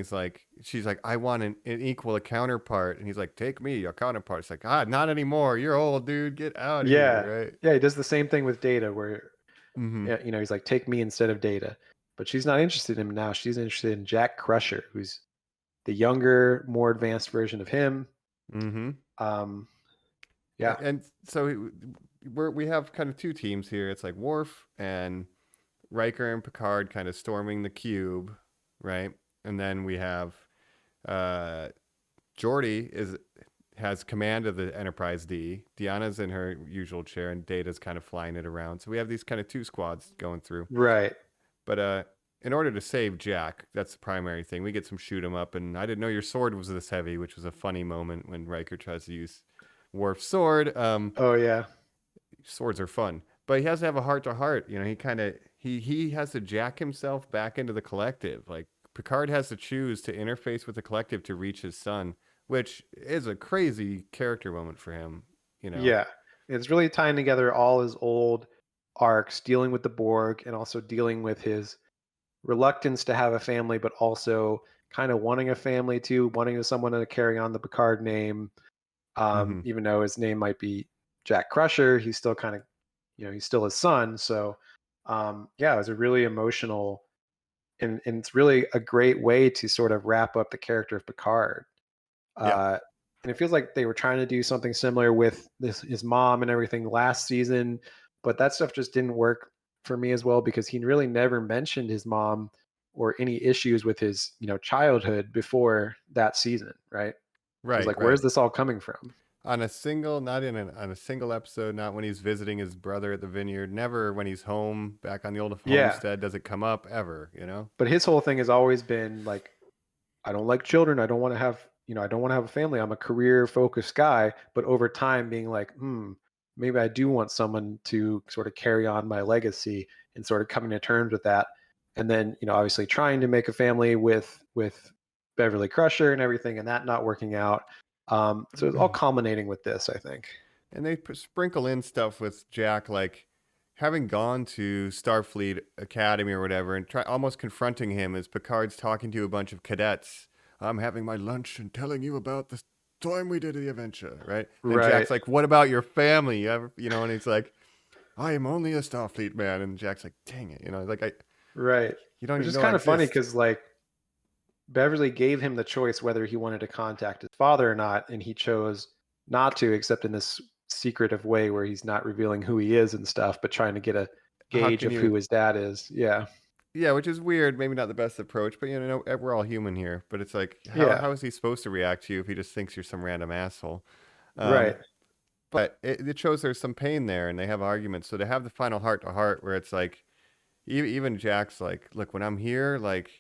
she's like, I want an equal a counterpart, and he's like, take me, your counterpart. It's like, not anymore. You're old, dude. Get out of yeah, here, right? yeah. He does the same thing with Data, where Mm-hmm. he's like, take me instead of Data. But she's not interested in him now. She's interested in Jack Crusher, who's the younger, more advanced version of him. Mm-hmm. Yeah. And so we have kind of two teams here. It's like Worf and Riker and Picard kind of storming the cube, right? And then we have Geordi has command of the Enterprise D. Deanna's in her usual chair, and Data's kind of flying it around. So we have these kind of two squads going through. Right. But in order to save Jack, that's the primary thing. We get some shoot 'em up, and I didn't know your sword was this heavy, which was a funny moment when Riker tries to use Worf's sword. Oh yeah. Swords are fun, but he has to have a heart to heart. He has to jack himself back into the collective. Like Picard has to choose to interface with the collective to reach his son, which is a crazy character moment for him. You know. Yeah, it's really tying together all his old arcs, dealing with the Borg and also dealing with his reluctance to have a family, but also kind of wanting a family too, wanting someone to carry on the Picard name. Hmm. Even though his name might be Jack Crusher, he's still kind of, he's still his son. So, yeah, it was a really emotional, and it's really a great way to sort of wrap up the character of Picard. Yeah. Uh, and it feels like they were trying to do something similar with his mom and everything last season, but that stuff just didn't work for me as well because he really never mentioned his mom or any issues with his childhood before that season, right? So it's Right. like, where's Right. this all coming from? On a single, not in on a single episode, not when he's visiting his brother at the vineyard, never when he's home back on the old Yeah, homestead does it come up ever. You know. but his whole thing has always been like, I don't like children. I don't want to have, I don't want to have a family. I'm a career focused guy. But over time, being like, maybe I do want someone to sort of carry on my legacy and sort of coming to terms with that. And then, obviously trying to make a family with Beverly Crusher and everything, and that not working out. So it's all culminating with this, I think. And they sprinkle in stuff with Jack, like having gone to Starfleet Academy or whatever, and almost confronting him as Picard's talking to a bunch of cadets. I'm having my lunch and telling you about the time we did the adventure, right? And Right, Jack's like, "What about your family? You ever, And he's like, "I am only a Starfleet man." And Jack's like, "Dang it, like right. you don't Which even is know I kind of funny exist." because like Beverly gave him the choice whether he wanted to contact his father or not, and he chose not to, except in this secretive way where he's not revealing who he is and stuff, but trying to get a How gauge can of you? who his dad is. Yeah. Yeah, which is weird. Maybe not the best approach, but we're all human here. But it's like, how Yeah. how is he supposed to react to you if he just thinks you're some random asshole? Right. Um, but it shows there's some pain there, and they have arguments. So to have the final heart to heart, where it's like, even Jack's like, look, when I'm here, like,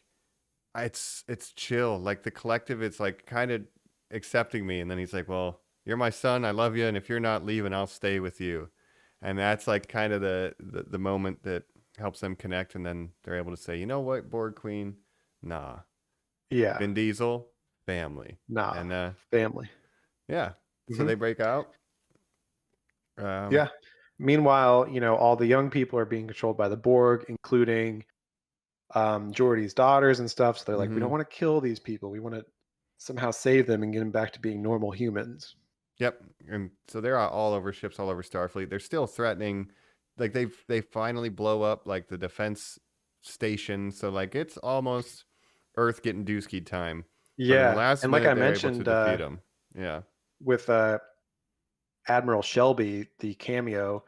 it's chill. Like the collective, it's like kind of accepting me, and then he's like, well, you're my son, I love you, and if you're not leaving, I'll stay with you. And that's like kind of the moment that helps them connect, and then they're able to say, you know what, Borg Queen, nah, Yeah. Vin Diesel, family, Nah. and Family. yeah, so Hmm. they break out. Um, Yeah. Meanwhile, all the young people are being controlled by the Borg, including Geordi's daughters and stuff. So they're like, we don't mhm. want to kill these people. We want to somehow save them and get them back to being normal humans. Yep, and so they're all over ships, all over Starfleet. They're still threatening, like they finally blow up like the defense station. So like it's almost Earth getting dooskied time, but in the Yeah. last And like minute I they're able to mentioned, defeat them. Yeah. with Admiral Shelby, the cameo,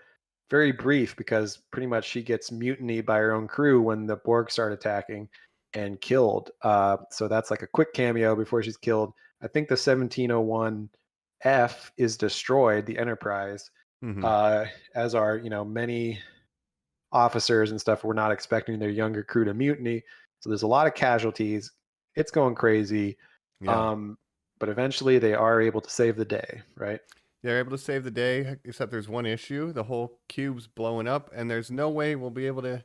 very brief because pretty much she gets mutinied by her own crew when the Borg start attacking and killed. So that's like a quick cameo before she's killed. I think the 1701F is destroyed, the Enterprise, Hmm. uh, as are, many officers and stuff were not expecting their younger crew to mutiny. So there's a lot of casualties. It's going crazy. Yeah. Um, but eventually they are able to save the day, right? They're able to save the day, except there's one issue: the whole cube's blowing up, and there's no way we'll be able to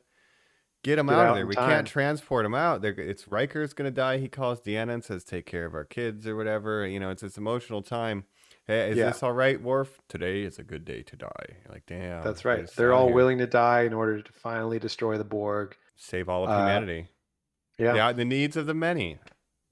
get them Get out of out there. in We can't time. transport them out. It's Riker's gonna die. He calls Deanna and says, "Take care of our kids" or whatever. It's this emotional time. Hey, is Yeah. this all right, Worf? Today is a good day to die. You're like, damn, That's get right. us They're out of all here. willing to die in order to finally destroy the Borg. Save all of Uh, humanity. yeah, The needs of the many.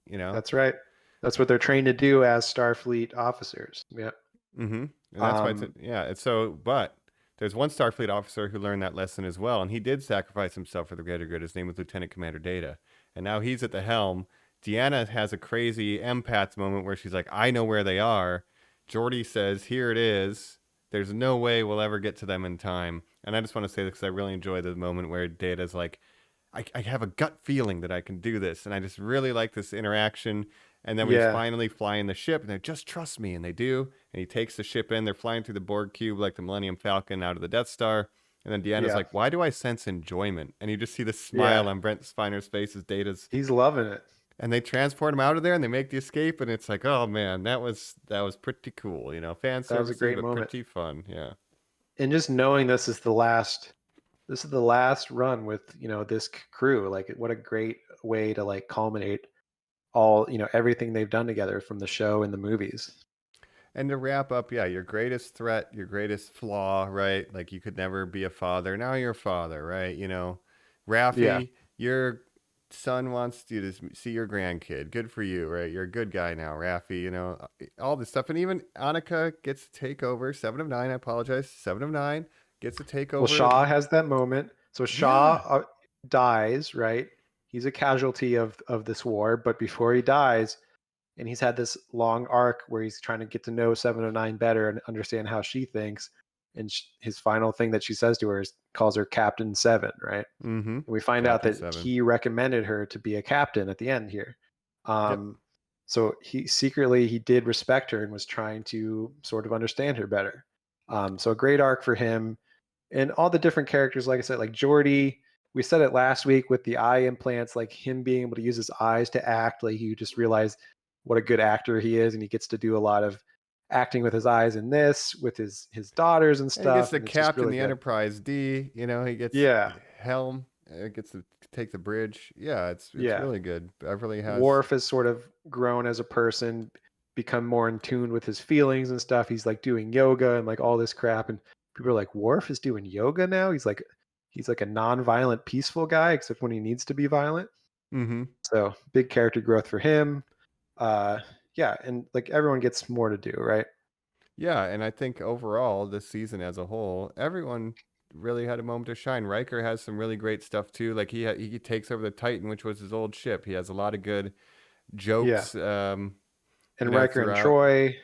You know. that's right. That's what they're trained to do as Starfleet officers. Yeah. Mm-hmm. And that's why Um, it's so. But there's one Starfleet officer who learned that lesson as well, and he did sacrifice himself for the greater good. His name was Lieutenant Commander Data, and now he's at the helm. Deanna has a crazy empath moment where she's like, "I know where they are." Geordi says, "Here it is." There's no way we'll ever get to them in time. And I just want to say this because I really enjoy the moment where Data's like, I have a gut feeling that I can do this. And I just really like this interaction. And then when he's yeah. finally flying the ship, and they just trust me, and they do. And he takes the ship in. They're flying through the Borg cube like the Millennium Falcon out of the Death Star. And then Deanna's Yeah. like, "Why do I sense enjoyment?" And you just see the smile Yeah. on Brent Spiner's face as Data's. He's loving it. And they transport him out of there, and they make the escape. And it's like, oh man, that was pretty cool. Fan That was a servicey, great but moment. pretty fun. Yeah. And just knowing this is the last run with, this crew. Like what a great way to like culminate all, everything they've done together from the show and the movies. And to wrap up, yeah, your greatest threat, your greatest flaw, right? Like you could never be a father. Now you're a father, right? Yeah. Raffi, your son wants you to see your grandkid. Good for you, right? You're a good guy now, Raffi. All this stuff. And even Annika gets to take over. 7 of 9, I apologize. 7 of 9 gets to take Well, over. Shaw has that moment. So Yeah. Shaw dies, right? He's a casualty of this war, but before he dies, and he's had this long arc where he's trying to get to know 7 of 9 better and understand how she thinks. And his final thing that she says to her is calls her Captain 7, right? Mm-hmm. And we find out Captain that 7. he recommended her to be a captain at the end here. Yep. So he did respect her and was trying to sort of understand her better. So a great arc for him, and all the different characters. Like I said, like Geordi, we said it last week with the eye implants, like him being able to use his eyes to act. Like you just realize what a good actor he is, and he gets to do a lot of acting with his eyes in this, with his daughters and And he gets stuff. to And it's just captain really the good. Enterprise D. He gets Yeah. helm. Gets to take the bridge. Yeah, it's Yeah. really good. Beverly has. Worf has sort of grown as a person, become more in tune with his feelings and stuff. He's like doing yoga and like all this crap, and people are like, Worf is doing yoga now. He's like a non-violent, peaceful guy, except when he needs to be violent. Mm-hmm. So big character growth for him. Yeah, and like everyone gets more to do, right? Yeah, and I think overall this season as a whole, everyone really had a moment to shine. Riker has some really great stuff too. Like he takes over the Titan, which was his old ship. He has a lot of good jokes. And Riker and throughout. Troy.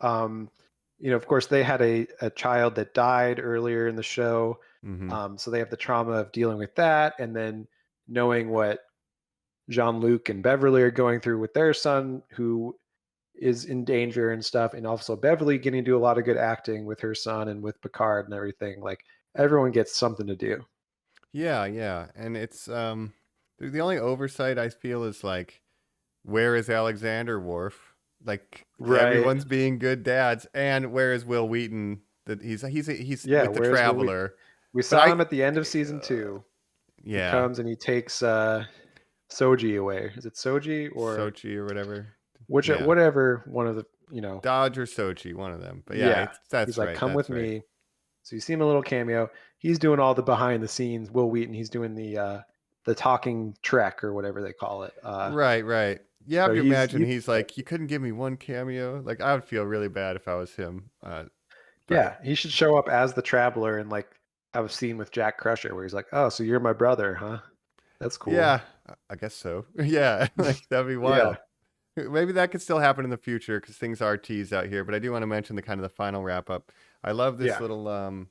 Of course, they had a child that died earlier in the show. Mm-hmm. So they have the trauma of dealing with that, and then knowing what Jean-Luc and Beverly are going through with their son, who is in danger and stuff, and also Beverly getting to do a lot of good acting with her son and with Picard and everything. Like everyone gets something to do. Yeah, and it's the only oversight I feel is like, where is Alexander Worf? Like Right. everyone's being good dads, and where is Will Wheaton? That he's with the Traveler. We saw him at the end of season 2. Yeah, He comes and he takes Soji away. Is it Soji or Sochi or whatever? Whatever one of the Dodge or Sochi, one of them. But that's he's like, right. come with me. So you see him a little cameo. He's doing all the behind the scenes. Will Wheaton, he's doing the talking Trek or whatever they call it. Right. You have so to imagine he's he's like, you couldn't give me one cameo. Like I would feel really bad if I was him. Yeah, he should show up as the Traveler and like have a scene with Jack Crusher where he's like, "Oh, so you're my brother, huh? That's cool." Yeah, I guess so. Yeah, like that'd be wild. Maybe that could still happen in the future because things are teased out here. But I do want to mention the final wrap up. I love this little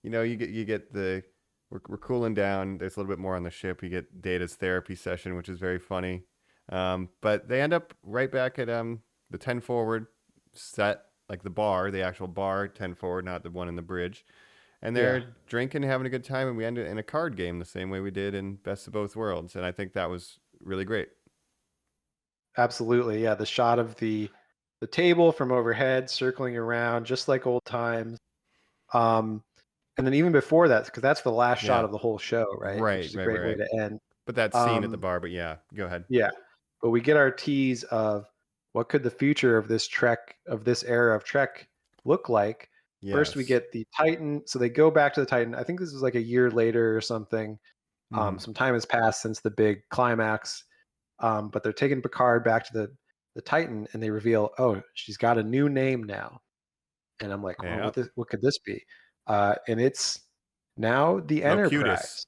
you get we're cooling down. There's a little bit more on the ship. You get Data's therapy session, which is very funny. But they end up right back at the 10 forward set, like the bar, the actual bar, 10 forward, not the one in the bridge. And they're drinking, having a good time, and we end it in a card game the same way we did in Best of Both Worlds. And I think that was really great. Absolutely. Yeah, the shot of the table from overhead circling around just like old times. And then even before that, because that's the last shot of the whole show, right? Which is a great way to end. But that scene at the bar, but yeah, go ahead. Yeah. But we get our tease of what could the future of this Trek, of this era of Trek look like. Yes. First, we get the Titan. So they go back to the Titan. I think this was like a year later or something. Some time has passed since the big climax. But they're taking Picard back to the Titan, and they reveal, oh, she's got a new name now. And I'm like, well, what could this be? And it's now the Enterprise.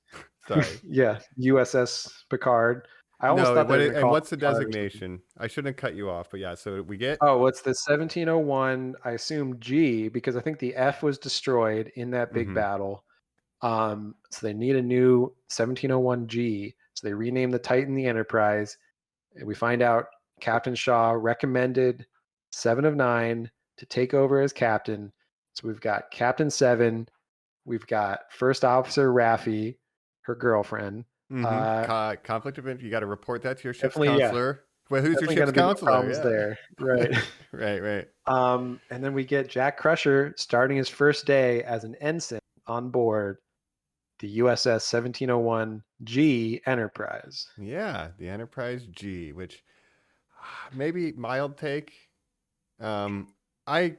Sorry. Yeah, USS Picard. I almost thought and what's the designation? I shouldn't have cut you off, but yeah, so we get... Oh, it's the 1701, I assume G, because I think the F was destroyed in that big battle. So they need a new 1701 G. So they rename the Titan the Enterprise. And we find out Captain Shaw recommended 7 of 9 to take over as captain. So we've got Captain 7. We've got First Officer Raffi, her girlfriend. Conflict of interest. You got to report that to your ship's counselor. Well, who's your ship's counselor? There, right? right. And then we get Jack Crusher starting his first day as an ensign on board the USS 1701 G Enterprise. Yeah, the Enterprise G, which maybe mild take. Um, I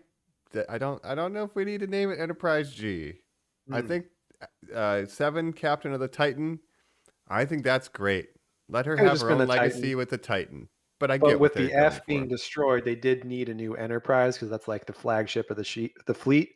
I don't know if we need to name it Enterprise G. I Hmm. think 7 Captain of the Titan. I think that's great. Let her Could have have just her been own the legacy Titan. with the Titan. But I But get what with they're the going F for. being destroyed, they did need a new Enterprise because that's like the flagship of the fleet.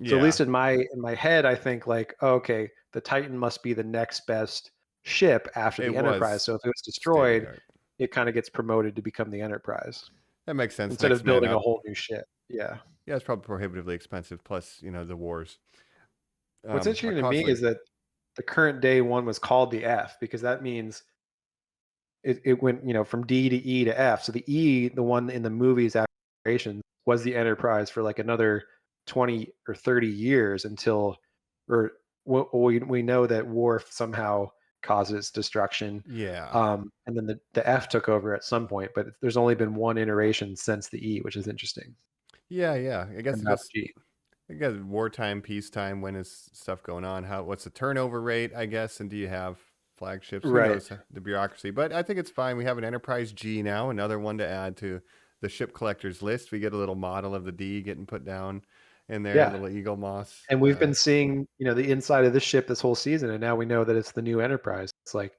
So at Yeah, least in my head, I think like, oh, okay, the Titan must be the next best ship after it the Enterprise. was So if it was state of the destroyed, art. it kind of gets promoted to become the Enterprise That makes sense. instead Next of man building a up. whole new ship. Yeah. Yeah, it's probably prohibitively expensive. Plus, the wars What's are interesting to me costly. is that the current day one was called the F because that means it went, from D to E to F. So the E, the one in the movies after was the Enterprise for like another 20 or 30 years until, or we know that Worf somehow causes destruction. Yeah, And then the F took over at some point, but there's only been one iteration since the E, which is interesting. yeah, yeah. I guess And it now the just G. I guess wartime, peacetime. When is stuff going on? What's the turnover rate? I guess, and do you have flagships? Who Right. knows the bureaucracy? But I think it's fine. We have an Enterprise G now, another one to add to the ship collectors list. We get a little model of the D getting put down in there, a Yeah. little eagle moss. And we've been seeing, the inside of this ship this whole season, and now we know that it's the new Enterprise. It's like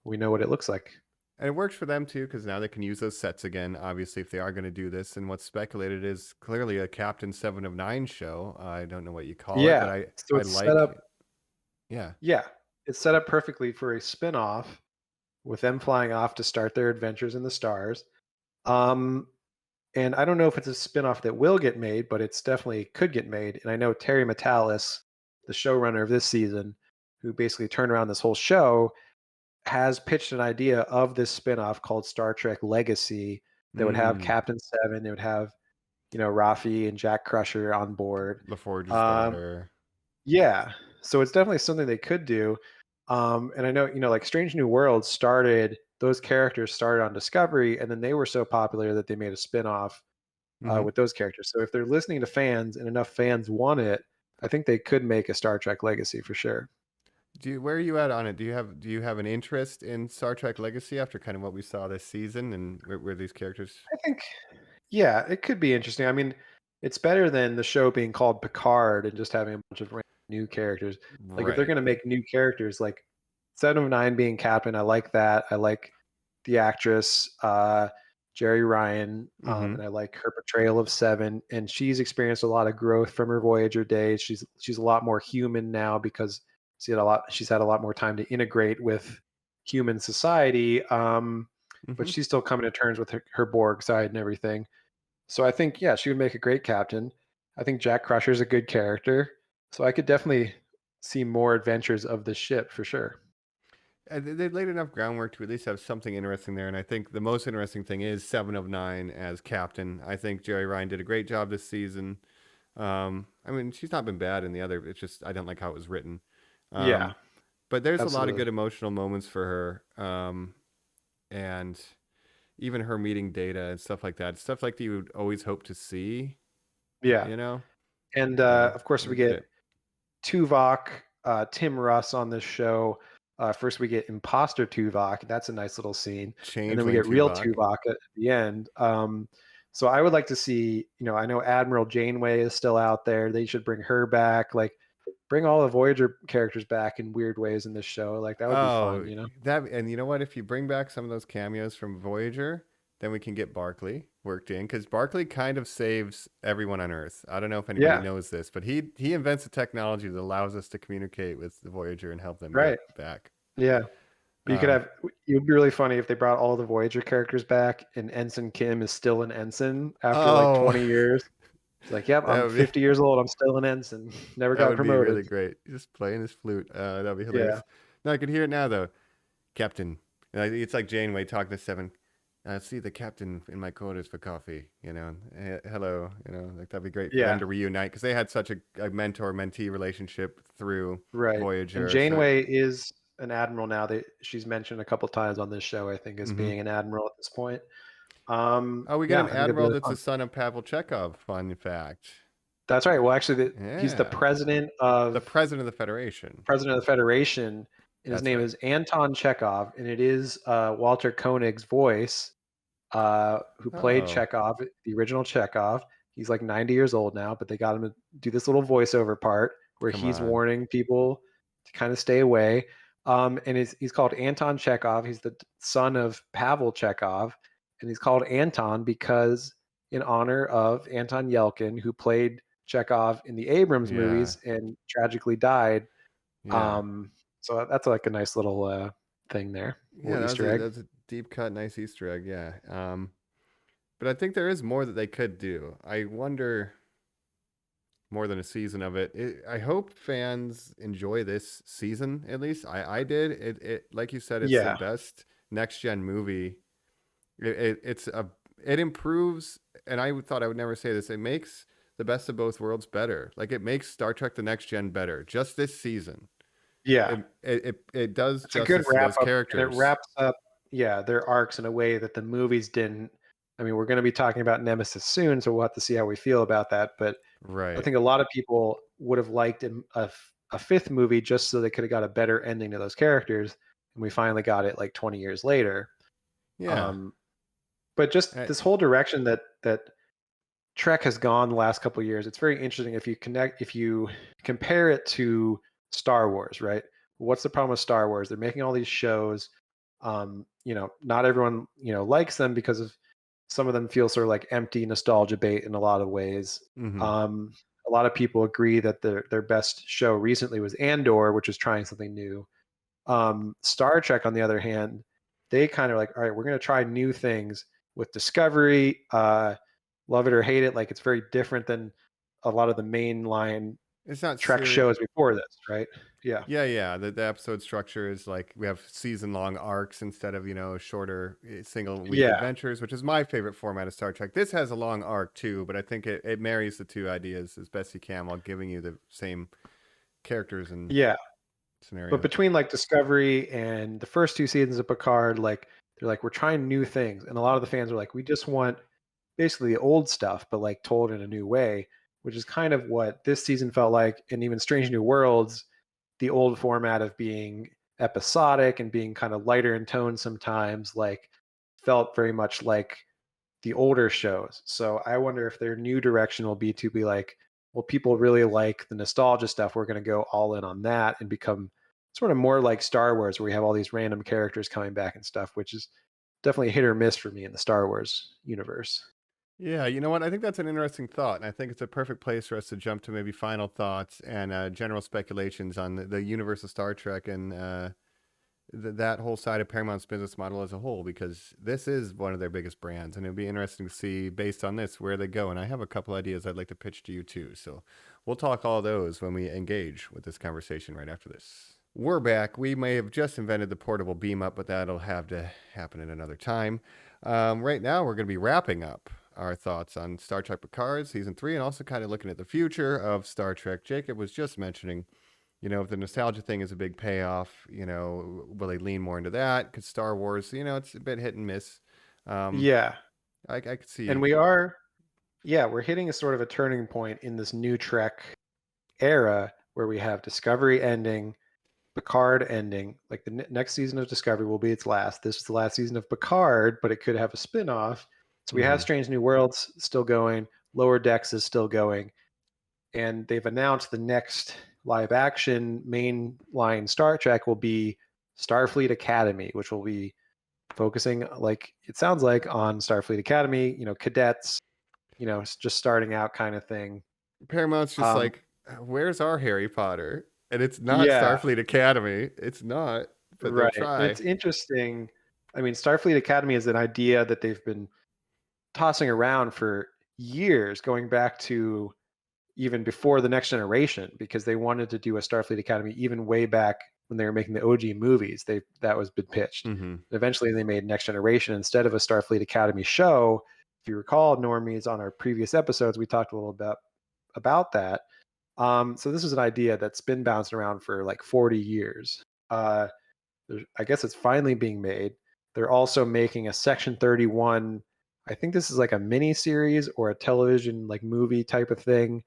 we know what it looks like. And it works for them too, because now they can use those sets again. Obviously, if they are going to do this, and what's speculated is clearly a Captain 7 of 9 show. I don't know what you call it, but Yeah. So I it's set like, up, yeah, yeah, it's set up perfectly for a spin-off with them flying off to start their adventures in the stars. Um, and I don't know if it's a spin-off that will get made, but it's definitely could get made. And I know Terry Matalas, the showrunner of this season, who basically turned around this whole show, has pitched an idea of this spin-off called Star Trek Legacy that would have mm, Captain Seven, they would have, Rafi and Jack Crusher on board. LaForge's Um, daughter. yeah, so it's definitely something they could do. And I know, like Strange New Worlds those characters started on Discovery, and then they were so popular that they made a spin-off Hmm. with those characters. So if they're listening to fans and enough fans want it, I think they could make a Star Trek Legacy for sure. Where are you at on it? Do you have an interest in Star Trek Legacy after kind of what we saw this season and where these characters? I think, yeah, it could be interesting. I mean, it's better than the show being called Picard and just having a bunch of random new characters. Like if they're Right. going to make new characters, like 7 of 9 being Captain, I like that. I like the actress Jerry Ryan, Mm-hmm. and I like her portrayal of Seven. And she's experienced a lot of growth from her Voyager days. She's a lot more human now because she's had a lot more time to integrate with human society. But Mm-hmm. she's still coming to terms with her Borg side and everything. So I think, yeah, she would make a great captain. I think Jack Crusher's a good character. So I could definitely see more adventures of this ship for sure. They laid enough groundwork to at least have something interesting there, and I think the most interesting thing is 7 of 9 as captain. I think Jerry Ryan did a great job this season. I mean, she's not been bad in the other. It's just I don't like how it was written. Yeah, Um, but there's a lot of absolutely. good emotional moments for her, and even her meeting Data and stuff like that. Stuff like that you would always hope to see. Yeah. You know, And of course, and we we get get it. Tuvok, Tim Russ on this show. First, we get Imposter Tuvok. That's a nice little scene. And then we Changeling get real Tuvok. Tuvok at the end. So I would like to see, I know Admiral Janeway is still out there. They should bring her back. Like, bring all the Voyager characters back in weird ways in this show. Like, that would be Oh, fun. that and you know what? If you bring back some of those cameos from Voyager, then we can get Barclay worked in because Barclay kind of saves everyone on Earth. I don't know if anybody Yeah, knows this, but he invents a technology that allows us to communicate with the Voyager and help them get right. back. Yeah. But Um, it would be really funny if they brought all the Voyager characters back and Ensign Kim is still an ensign after like oh, 20 years. It's like, yep, that I'm would be 50 years old. I'm still an ensign. Never that got would be promoted. really great. Just playing his flute. That'd be Yeah. hilarious. No, I could hear it now though, Captain. It's like Janeway talking to Seven. See the captain in my quarters for coffee, hello, like that'd be great for them Yeah. to reunite because they had such a mentor-mentee relationship through Right. And Voyager. So, Janeway is an admiral now. She's mentioned a couple times on this show, I think, as hmm. being an admiral at this point. Oh, we get Yeah, an I think that'd be admiral really that's the fun. son of Pavel Chekhov. Fun fact. That's right. Well, actually, he's the Yeah, the president of the Federation. president of the Federation, and his That's name right. is Anton Chekhov, and it is Walter Koenig's voice. who played Oh, Chekhov, the original Chekhov. He's like 90 years old now, but they got him to do this little voiceover part where come he's on. warning people to kind of stay away. And he's called Anton Chekhov. He's the son of Pavel Chekhov, and he's called Anton because in honor of Anton Yelkin, who played Chekhov in the Abrams Yeah. movies and tragically died. Yeah. Um, so that's like a nice little thing there, Yeah, little Easter egg. that's a deep cut, nice Easter egg. Yeah. But I think there is more that they could do. I wonder more than a season of I hope fans enjoy this season at least. I did. It like you said, it's the Yeah, best next gen movie. It improves, and I thought I would never say this. It makes the best of both worlds better. Like it makes Star Trek: The Next Gen better. Just this season, yeah. it does It's a good justice to wrap those up, and it characters. wraps up, yeah, their arcs in a way that the movies didn't. I mean, we're going to be talking about Nemesis soon, so we'll have to see how we feel about that. But I Right. think a lot of people would have liked a fifth movie just so they could have got a better ending to those characters, and we finally got it like 20 years later. Yeah. Um, but just I, this whole direction that Trek has gone the last couple of years, it's very interesting if you compare it to Star Wars, right? What's the problem with Star Wars? They're making all these shows. Not everyone, likes them because of some of them feel sort of like empty nostalgia bait in a lot of ways. mhm. Um, a lot of people agree that their best show recently was Andor, which was trying something new. Star Trek, on the other hand, they kind of like, all right, we're going to try new things with Discovery. Love it or hate it, like it's very different than a lot of the mainline It's not Trek serious. shows before this, right? Yeah, Yeah, yeah. The episode structure is like we have season long arcs instead of, shorter single week yeah, adventures, which is my favorite format of Star Trek. This has a long arc too, but I think it marries the two ideas as best you can while giving you the same characters and yeah. But scenarios. between like Discovery and the first two seasons of Picard, like they're like, we're trying new things. And a lot of the fans are like, we just want basically the old stuff, but like told in a new way, which is kind of what this season felt like. And even Strange New Worlds, the old format of being episodic and being kind of lighter in tone sometimes, like felt very much like the older shows. So I wonder if their new direction will be like, well, people really like the nostalgia stuff. We're going to go all in on that and become sort of more like Star Wars, where we have all these random characters coming back and stuff, which is definitely hit or miss for me in the Star Wars universe. Yeah, you know what? I think that's an interesting thought, and I think it's a perfect place for us to jump to maybe final thoughts and general speculations on the universe of Star Trek and that whole side of Paramount's business model as a whole, because this is one of their biggest brands, and it'd be interesting to see based on this where they go. And I have a couple ideas I'd like to pitch to you too. So we'll talk all those when we engage with this conversation right after this. We're back. We may have just invented the portable beam up, but that'll have to happen at another time. Right now, we're going to be wrapping up our thoughts on Star Trek Picard season 3 and also kind of looking at the future of Star Trek. Jacob was just mentioning, if the nostalgia thing is a big payoff, will they lean more into that? Because Star Wars, it's a bit hit and miss. Um, Yeah. I could And see. we're hitting a sort of a turning point in this new Trek era where we have Discovery ending, Picard ending. Like the next season of Discovery will be its last. This is the last season of Picard, but it could have a spin-off. So we have Hmm. Strange New Worlds still going, Lower Decks is still going, and they've announced the next live action mainline Star Trek will be Starfleet Academy, which will be focusing, like it sounds like, on Starfleet Academy, cadets, just starting out kind of thing. Paramount's just Um, like, where's our Harry Potter? And it's not yeah, Starfleet Academy. It's not, but they'll right. And try. it's interesting. I mean, Starfleet Academy is an idea that they've been tossing around for years, going back to even before the Next Generation, because they wanted to do a Starfleet Academy even way back when they were making the OG movies. That was been pitched. Hmm. Eventually, they made Next Generation instead of a Starfleet Academy show. If you recall, Normies, on our previous episodes, we talked a little bit about that. So this is an idea that's been bouncing around for like 40 years. Uh, I guess it's finally being made. They're also making a Section 31. I think this is like a mini series or a television like movie type of thing,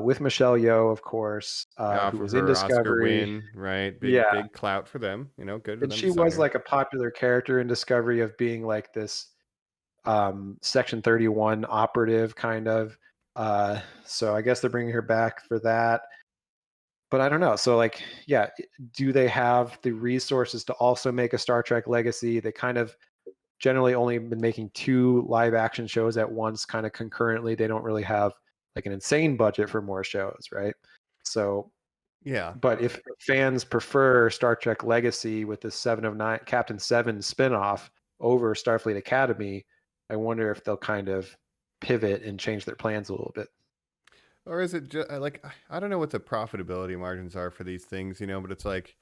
with Michelle Yeoh, of course, Yeah, who for was in her Oscar Discovery. win, right? Big, Yeah, big clout for them. Good for and them she to sign was her. like a popular character in Discovery of being like this. Section 31 operative kind of. So I guess they're bringing her back for that. But I don't know. So like, yeah, do they have the resources to also make a Star Trek Legacy? They kind of generally only been making 2 live action shows at once, kind of concurrently. They don't really have like an insane budget for more shows, right? So, Yeah. but if fans prefer Star Trek Legacy with the 7 of 9 Captain 7 spinoff over Starfleet Academy, I wonder if they'll kind of pivot and change their plans a little bit. Or is it just like, I don't know what the profitability margins are for these things, but it's like,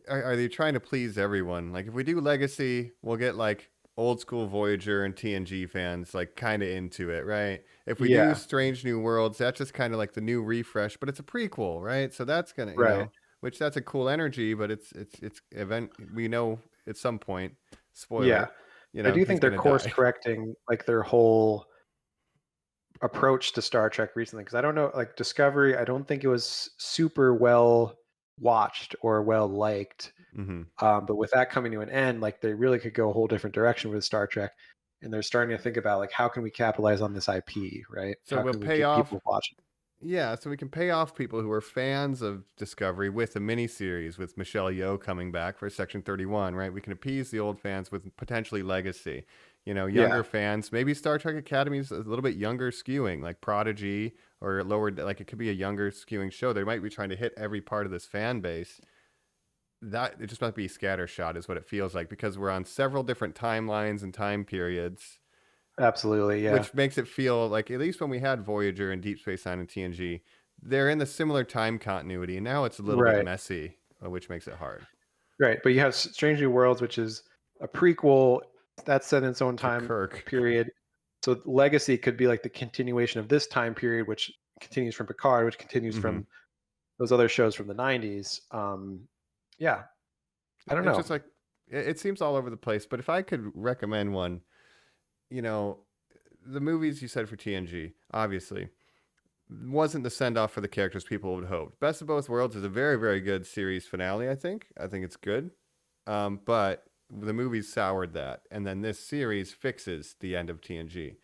are they trying to please everyone? Like, if we do Legacy, we'll get like old school Voyager and TNG fans like kind of into it, right? If we do Yeah. Strange New Worlds, that's just kind of like the new refresh, but it's a prequel, right? So that's gonna, Right. which that's a cool energy, but it's event. We know at some point, spoiler, Yeah. I do he's think they're gonna course die. correcting like their whole approach to Star Trek recently, because I don't know, like Discovery, I don't think it was super well watched or well liked. Mm-hmm. But with that coming to an end, like they really could go a whole different direction with Star Trek, and they're starting to think about like how can we capitalize on this IP, right? So How we'll can we pay keep off. people watching? Yeah, so we can pay off people who are fans of Discovery with a miniseries with Michelle Yeoh coming back for Section 31, right? We can appease the old fans with potentially Legacy. Younger fans, maybe Star Trek Academy is a little bit younger skewing, like Prodigy or lower, like it could be a younger skewing show. They might be trying to hit every part of this fan base. That it just might be scattershot is what it feels like because we're on several different timelines and time periods. Absolutely, yeah. Which makes it feel like, at least when we had Voyager and Deep Space Nine and TNG, they're in the similar time continuity, and now it's a little bit Right. messy, which makes it hard. Right, but you have Strange New Worlds, which is a prequel that's set in its own To time Kirk. period. So Legacy could be like the continuation of this time period, which continues from Picard, which continues from those other shows from the 90s. Yeah, I don't It's know. just like, it seems all over the place, but if I could recommend one, the movies you said for TNG, obviously, wasn't the send off for the characters people would hope. Best of Both Worlds is a very, very good series finale, I think. I think it's good. But the movies soured that. And then this series fixes the end of TNG.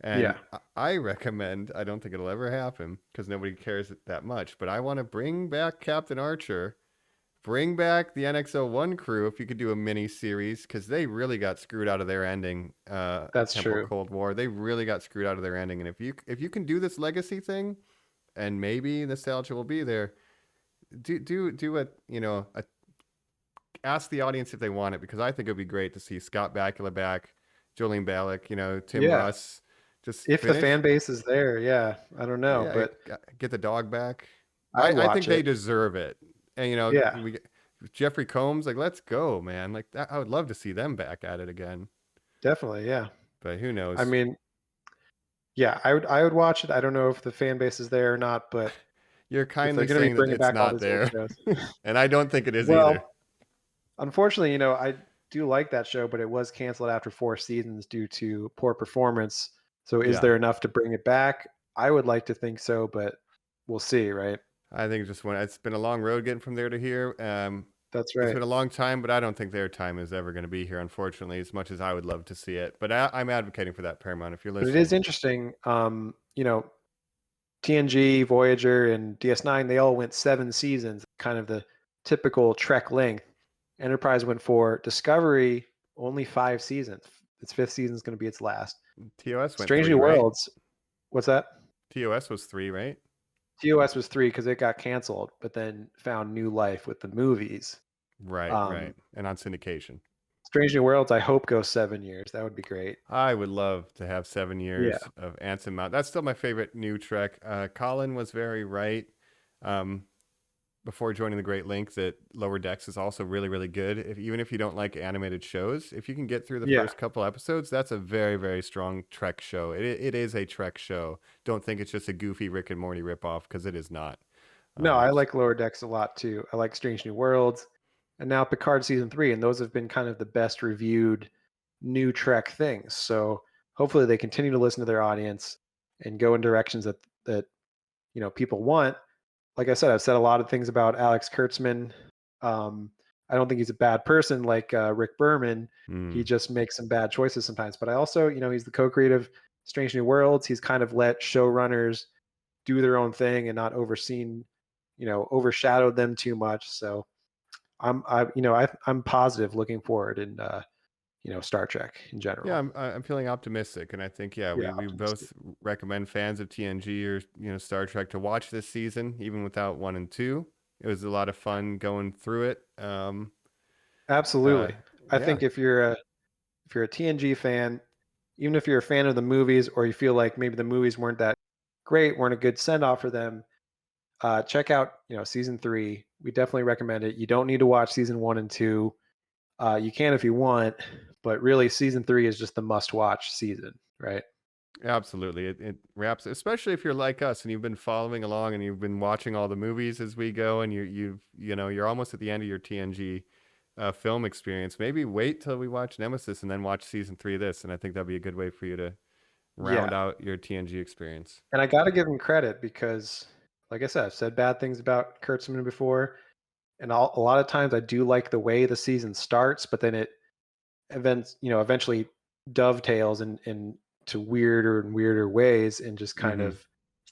And Yeah. I recommend, I don't think it'll ever happen because nobody cares that much, but I want to bring back Captain Archer. Bring back the NX-01 crew if you could do a mini series because they really got screwed out of their ending. That's Temple true. Cold War. They really got screwed out of their ending. And if you can do this legacy thing, and maybe nostalgia will be there, do a ask the audience if they want it because I think it would be great to see Scott Bakula back, Jolene Balak, Tim Yeah. Russ. Just If the finish. fan base is there, yeah, I don't know, Yeah, but get the dog back. I'd I watch think they it. deserve it. And Yeah. we get Jeffrey Combs, like let's go, man. Like that, I would love to see them back at it again. Definitely, yeah. But who knows? I mean, yeah, I would watch it. I don't know if the fan base is there or not, but You're if kindly they're going to be saying that bringing it's back all not these old there, shows. and I don't think it is Well, either. unfortunately, I do like that show, but it was canceled after 4 seasons due to poor performance. So is Yeah. there enough to bring it back? I would like to think so, but we'll see, right? I think it's been a long road getting from there to here. That's It's right. been a long time, but I don't think their time is ever going to be here, unfortunately, as much as I would love to see it. But I'm advocating for that, Paramount, if you're But listening. it is interesting. TNG, Voyager, and DS9, they all went 7 seasons, kind of the typical Trek length. Enterprise went 4. Discovery, only 5 seasons. Its 5th season is going to be its last. TOS went Strange 3, New right? Worlds. What's that? TOS was 3, right? TOS was 3 because it got canceled, but then found new life with the movies. Right, right. And on syndication. Strange New Worlds, I hope, goes 7 years. That would be great. I would love to have 7 years of Anson Mount. That's still my favorite new Trek. Colin was very right before joining the Great Link that Lower Decks is also really, really good. Even if you don't like animated shows, if you can get through the first couple episodes, that's a very, very strong Trek show. It is a Trek show. Don't think it's just a goofy Rick and Morty ripoff because it is not. No, I like Lower Decks a lot too. I like Strange New Worlds. And now Picard season 3, and those have been kind of the best reviewed new Trek things. So hopefully they continue to listen to their audience and go in directions that people want. Like I said, I've said a lot of things about Alex Kurtzman. I don't think he's a bad person like Rick Berman. He Mm. just makes some bad choices sometimes. But I also, he's the co-creative Strange New Worlds. He's kind of let showrunners do their own thing and not overshadowed them too much. So I'm positive looking forward in Star Trek in Yeah, general. I'm feeling optimistic, and I think Yeah, we optimistic. both recommend fans of TNG or Star Trek to watch this season, even without 1 and 2. It was a lot of fun going through it. Uh, Absolutely. I yeah, think if you're a TNG fan, even if you're a fan of the movies or you feel like maybe the movies weren't that great, weren't a good send off for them, check out season 3. We definitely recommend it. You don't need to watch season 1 and 2. You can if you want, but really season 3 is just the must watch season, right? absolutely. It wraps, especially if you're like us and you've been following along and you've been watching all the movies as we go, and you're almost at the end of your TNG film experience. Maybe wait till we watch Nemesis and then watch season 3 of this, and I think that'd be a good way for you to round Yeah. out your TNG experience. And I got to give him credit because, like I said, I've said bad things about Kurtzman before. And a lot of times I do like the way the season starts, but then it eventually dovetails into weirder and weirder ways and just kind Hmm. of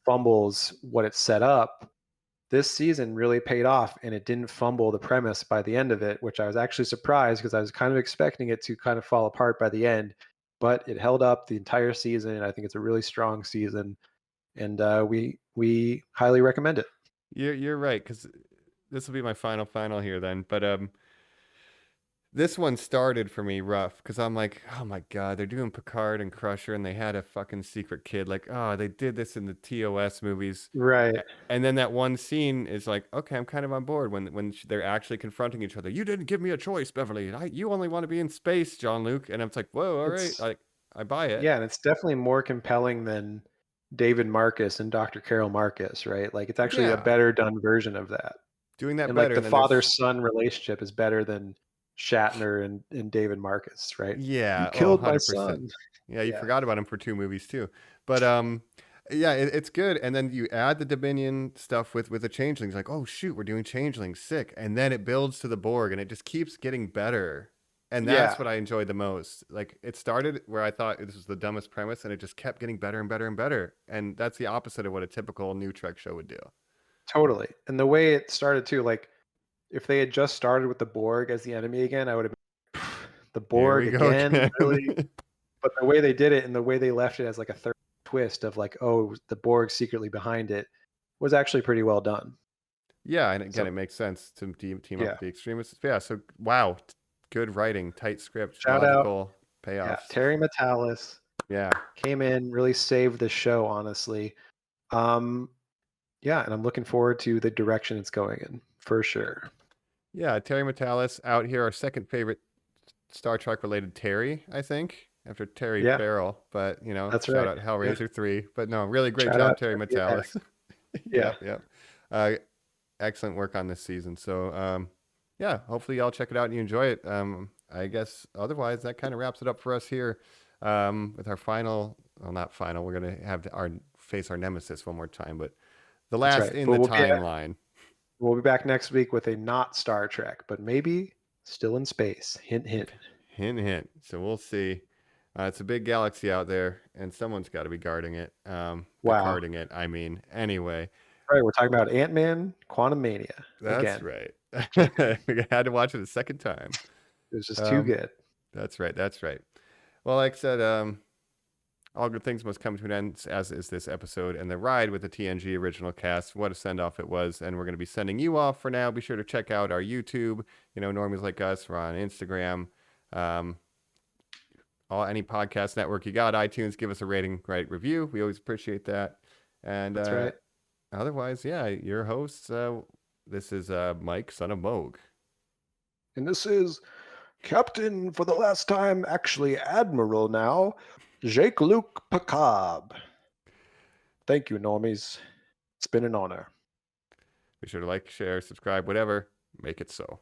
fumbles what it set up. This season really paid off and it didn't fumble the premise by the end of it, which I was actually surprised because I was kind of expecting it to kind of fall apart by the end, but it held up the entire season. I think it's a really strong season, and we highly recommend it. You're right, because this will be my final here then. But this one started for me rough because I'm like, oh my god, they're doing Picard and Crusher, and they had a fucking secret kid. Like, oh, they did this in the TOS movies. Right. And then that one scene is like, okay, I'm kind of on board when they're actually confronting each other. You didn't give me a choice, Beverly. You only want to be in space, Jean-Luc. And I'm like, whoa, all right, It's I buy it. Yeah, and it's definitely more compelling than David Marcus and Dr. Carol Marcus, right? Like it's actually a Yeah, better done version of that. doing that And like better. the And then there's father-son relationship is better than Shatner and David Marcus, right? You yeah, oh, killed my 100%. son. Yeah, you Yeah. forgot about him for 2 movies too. But yeah, it's good. And then you add the Dominion stuff with the changelings, like, oh shoot, we're doing changelings, sick. And then it builds to the Borg and it just keeps getting better. And that's Yeah, what I enjoyed the most. Like it started where I thought this was the dumbest premise and it just kept getting better and better and better. And that's the opposite of what a typical new Trek show would do. totally. And the way it started too, like if they had just started with the Borg as the enemy again, I would have been the Here Borg we go again, really? again. But the way they did it and the way they left it as like a third twist of like, oh, the Borg secretly behind it was actually pretty well done. Yeah, and again, So it makes sense to team up yeah, with the extremists. Yeah, so wow, good writing, tight script, shout out, logical yeah, payoffs. Terry Metalis Yeah, came in, really saved the show, honestly. Um, yeah, and I'm looking forward to the direction it's going in for sure. yeah. Terry Metalis out here, our second favorite Star Trek related Terry, I think, after Terry Yeah, Farrell. But that's shout right. out Yeah, Hellraiser 3. But no, really great shout job, out Terry FDX. Metalis. Yeah, Yep, yep. Uh, excellent work on this season. So yeah, hopefully y'all check it out and you enjoy it. I guess otherwise that kind of wraps it up for us here with our final. Well, not final. We're gonna have our face our nemesis one more time, but the that's last right. in But the timeline. we'll be back next week with a not Star Trek, but maybe still in space. Hint, hint. Hint, hint. So we'll see. It's a big galaxy out there, and someone's got to be guarding it. Wow. Picarding it, I mean. Anyway, All right, we're talking about Ant-Man, Quantum Mania that's again. right. We had to watch it a second time. It was just too Um, good. that's right. That's right. Well, like I said, all good things must come to an end, as is this episode and the ride with the TNG original cast. What a send off it was. And we're going to be sending you off for now. Be sure to check out our YouTube, Normies Like Us. We're on Instagram. Um, any podcast network you got, iTunes, give us a rating, write review. We always appreciate that. And That's right. otherwise, yeah, your hosts. This is Mike, son of Moog. And this is Captain for the last time, actually Admiral now, Jean-Luc Picard. Thank you, normies. It's been an honor. Be sure to like, share, subscribe, whatever. Make it so.